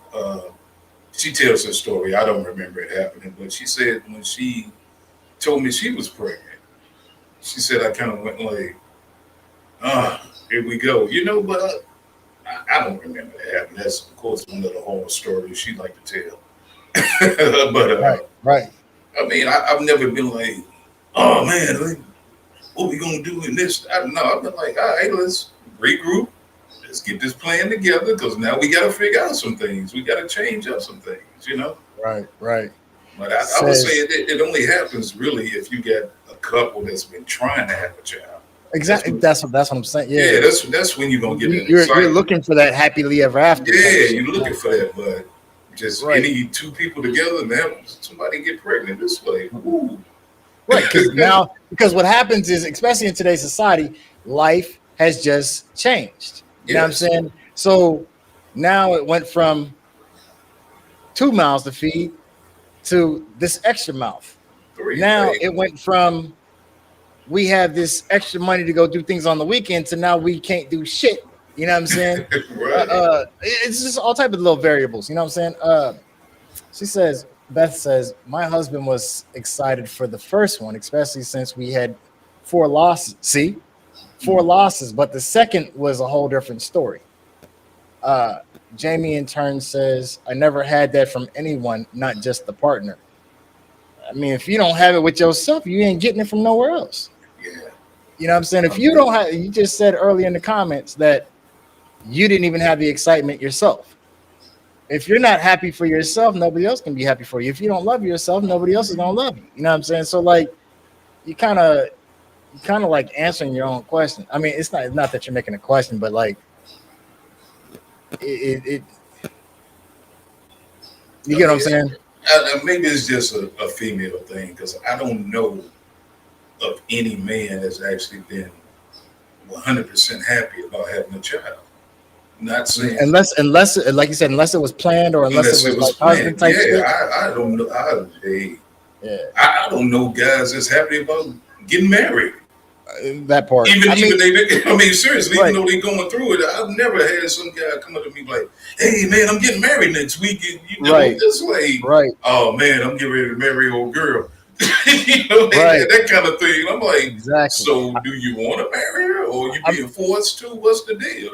she tells her story. I don't remember it happening, but she said when she told me she was pregnant, she said I kind of went like, here we go, but I don't remember that happening. That's of course one of the horror stories she like to tell. But Right, right. I mean, I've never been like, oh man, like, what we gonna do in this? I don't know. I've been like, all right, let's regroup. Let's get this plan together because now we got to figure out some things. We got to change up some things. Right, right. But I would say it only happens really if you get a couple that's been trying to have a child. Exactly. That's what I'm saying. Yeah, Yeah, that's when you're gonna get that you're excitement. looking for that happily ever after. Yeah, you're looking for that, but just Right. any 2 people together and have somebody get pregnant this way. Ooh. Right, because what happens is, especially in today's society, life has just changed. You know what I'm saying? So now it went from 2 mouths to feed to this extra mouth. 3, Now right? it went from we have this extra money to go do things on the weekend to now we can't do shit. You know what I'm saying? Right. It's just all type of little variables. You know what I'm saying? Beth says, my husband was excited for the first one, especially since we had 4 losses. See, 4 losses, but the second was a whole different story. Jamie in turn says, I never had that from anyone, not just the partner. I mean, if you don't have it with yourself, you ain't getting it from nowhere else. Yeah. You know what I'm saying? If you don't have, you just said earlier in the comments that you didn't even have the excitement yourself. If you're not happy for yourself, nobody else can be happy for you. If you don't love yourself, nobody else is gonna love you. You know what I'm saying? So like, you kind of like answering your own question. I mean, it's not that you're making a question, but like, it you get what I'm saying? Maybe it's just a female thing because I don't know of any man that's actually been 100% happy about having a child. Not saying Unless like you said, unless it was planned or unless it was like husband type shit. I don't know. I don't know guys that's happy about getting married. That part. Seriously, right. Even though they're going through it, I've never had some guy come up to me like, "Hey, man, I'm getting married next week." Right. This way, right? Oh man, I'm getting ready to marry an old girl. Right. That kind of thing. I'm like, exactly. So, do you want to marry her, or you being forced to? What's the deal?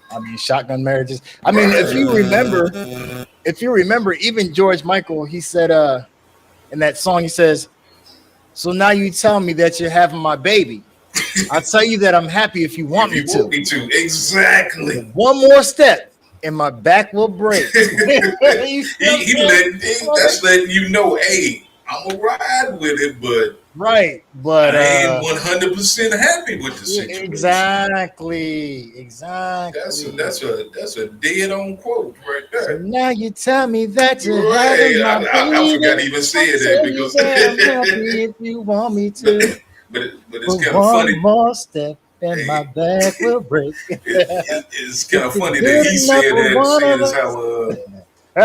I mean, shotgun marriages. I mean, if you remember, if you remember, even George Michael, he said in that song, he says, "So now you tell me that you're having my baby. I'll tell you that I'm happy if you want If me you want to. me to, exactly. But one more step and my back will break." You see what I'm saying? That's letting you know, hey, I'm gonna ride with it, but Right, but I ain't 100% happy with the situation. exactly. That's a dead on quote right So there. now you tell me that you're having Right. my I forgot baby. to even I'll say that tell you because that I'm happy if you want me but to. but it's But kind of funny. one more step and my Hey, back will break. it's If kind of it's funny that good he enough said for that, one of seeing as us. how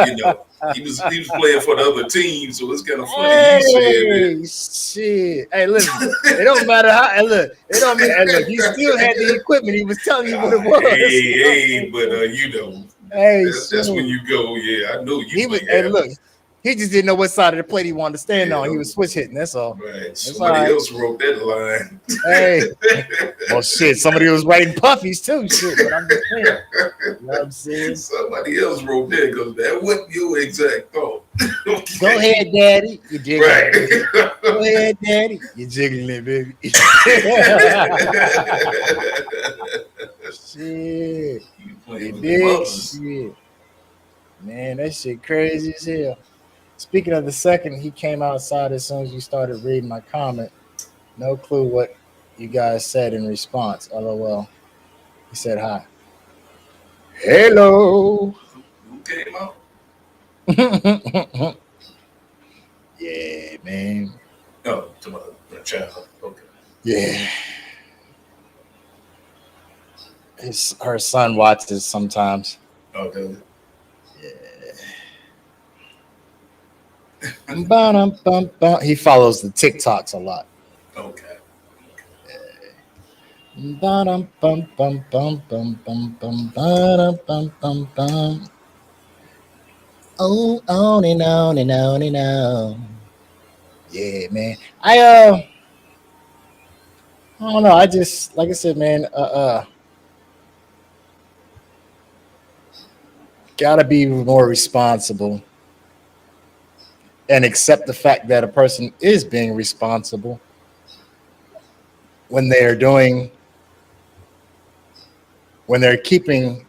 you know he was playing for the other team, so it's kind of funny you said Hey, shit. Hey, listen. It don't matter how. Hey, look. It don't mean. Hey, look. He still had the equipment. He was telling you what it was. You know what I'm but saying? you know Hey, that's when shit. you go, yeah, I know you He was. ain't Hey, having look. He just didn't know what side of the plate he wanted to stand yeah, on. He was switch hitting. That's all. right. That's all Somebody right. else wrote that line. Hey. Well, shit. Somebody was writing puffies too. Shit. But I'm just saying. You know what I'm saying? Somebody else wrote that because that wasn't your exact thought. Go Okay. ahead, Daddy. You jiggling it, baby. Go Right. ahead, Daddy. You jiggling it, baby. Shit. You You playing with the dig? mothers. Shit. Man, that shit crazy as hell. Speaking of the second, he came outside as soon as you started reading my comment. No clue what you guys said in response. LOL. He said hi. Hello. Who came out? Yeah, man. No, to my child. Okay. Yeah. Her son watches sometimes. Oh, does it? Ba-dum-bum-bum. He follows the TikToks a lot. Okay. Ba-dum-bum-bum-bum-bum-bum-bum. Ba-dum-bum-bum-bum. Oh, on and on and on and on. Yeah, man. I don't know. I just like I said, man. Gotta be more responsible and accept the fact that a person is being responsible when they're doing when they're keeping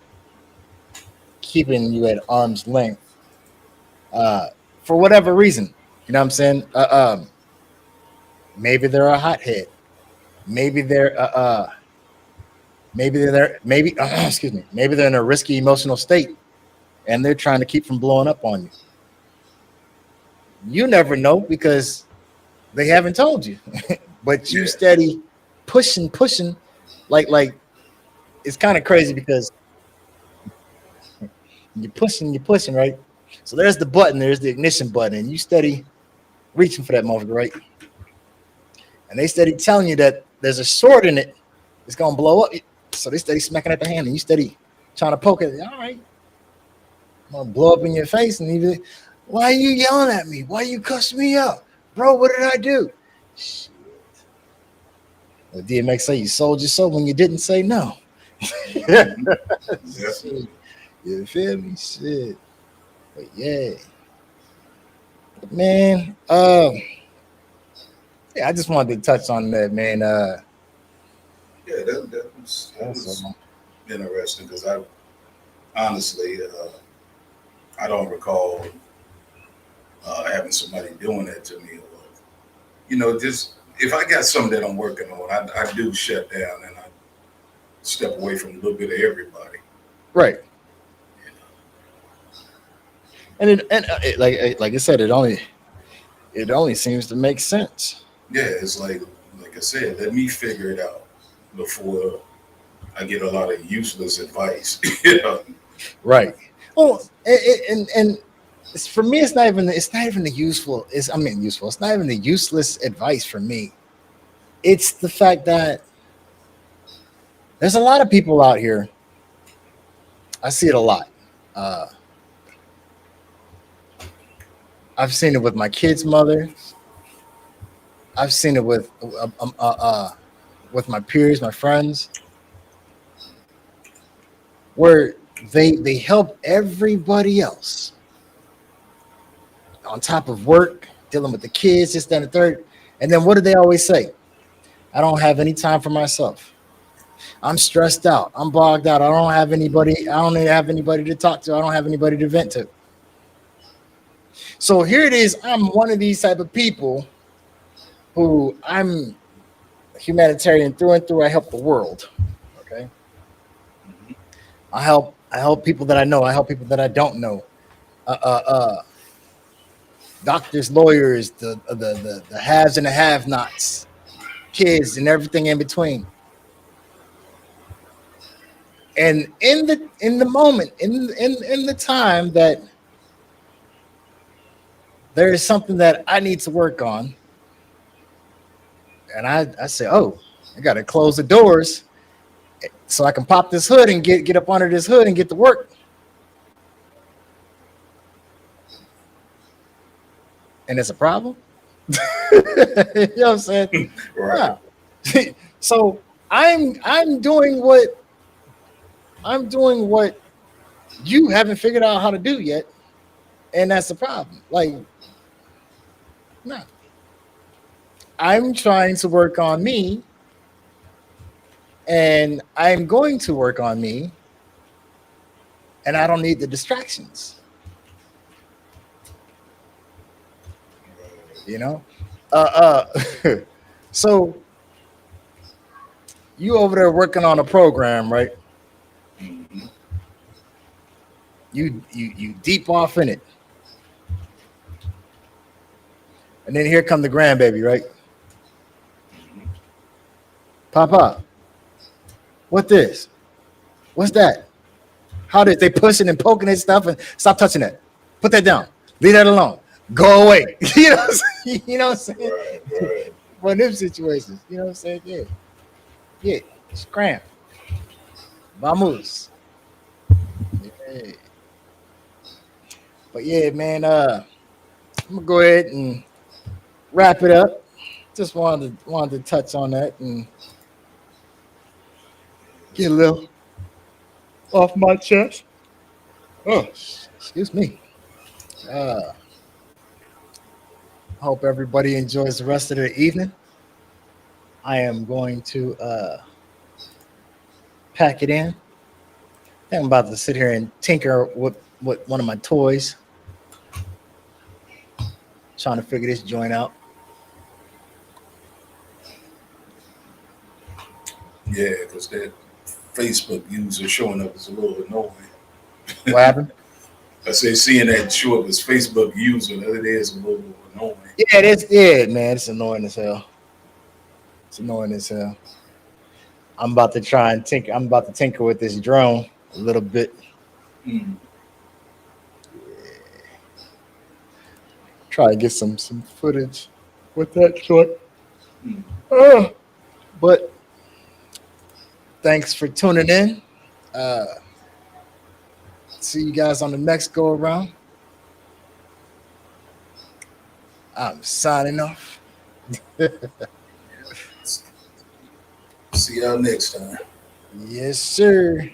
you at arm's length uh, for whatever reason. You know what I'm saying? Maybe they're a hothead. Maybe they're maybe excuse me. Maybe they're in a risky emotional state and they're trying to keep from blowing up on you. You never know because they haven't told you, but you Yeah. steady pushing, like it's kind of crazy because you're pushing, right? So there's the button, there's the ignition button, and you steady reaching for that motherfucker, right? And they steady telling you that there's a short in it, it's gonna blow up. So they steady smacking at the hand, and you steady trying to poke it. All right, I'm gonna blow up in your face, and you be like, why are you yelling at me? Why you cussing me out, bro? What did I do? Shit. Well, DMX say you sold your soul when you didn't say no. Mm-hmm. Shit. Definitely. You feel me? Shit. But yeah, man. Yeah, I just wanted to touch on that, man. Yeah, that That's was interesting because I honestly I don't recall having somebody doing that to me. Or, just if I got something that I'm working on, I do shut down and I step away from a little bit of everybody. right. You know? Like I said, it only seems to make sense. Yeah, it's like I said, let me figure it out before I get a lot of useless advice. Right. Well, and for me, it's not even the useful. Useful. It's not even the useless advice for me. It's the fact that there's a lot of people out here. I see it a lot. Uh, I've seen it with my kid's mother. I've seen it with my peers, my friends, where they help everybody else. on top of work, dealing with the kids, this, that, and the third. And then what do they always say? I don't have any time for myself. I'm stressed out. I'm bogged out. I don't have anybody. I don't have anybody to talk to. I don't have anybody to vent to. So here it is. I'm one of these type of people who I'm humanitarian through and through. I help the world. Okay. I help people that I know. I help people that I don't know. Doctors, lawyers, the haves and the have-nots, kids, and everything in between. And in the moment, in the time that there is something that I need to work on, and I say, oh, I got to close the doors so I can pop this hood and get up under this hood and get to work. And it's a problem. You know what I'm saying? Right. Yeah. So I'm doing what you haven't figured out how to do yet, and that's the problem. Like, no, I'm trying to work on me, and I'm going to work on me, and I don't need the distractions. You know, so you over there working on a program, right? Mhm. You deep off in it, and then here come the grandbaby, right? Papa, what this? What's that? How did they pushing and poking and stuff? And stop touching that. Put that down. Leave that alone. Go away. You know what I'm saying? You know what I'm saying? Right, right. One of them situations. You know what I'm saying? Yeah. Yeah. Scram. Vamos. Yeah. But yeah, man, I'm gonna go ahead and wrap it up. Just wanted to touch on that and get a little off my chest. Oh, excuse me. Uh Hope everybody enjoys the rest of their evening. I am going to pack it in. I think I'm about to sit here and tinker with one of my toys, trying to figure this joint out. Yeah, because that Facebook user showing up is a little annoying. What happened? I say seeing that show up as Facebook user, that it is a little annoying. Yeah, it is. Yeah, man, it's annoying as hell. It's annoying as hell. I'm about to try and tinker. I'm about to tinker with this drone a little bit. Mm. Try to get some footage with that joint. Mm. But thanks for tuning in. Uh, See you guys on the next go around. I'm signing off. See y'all next time. Yes, sir.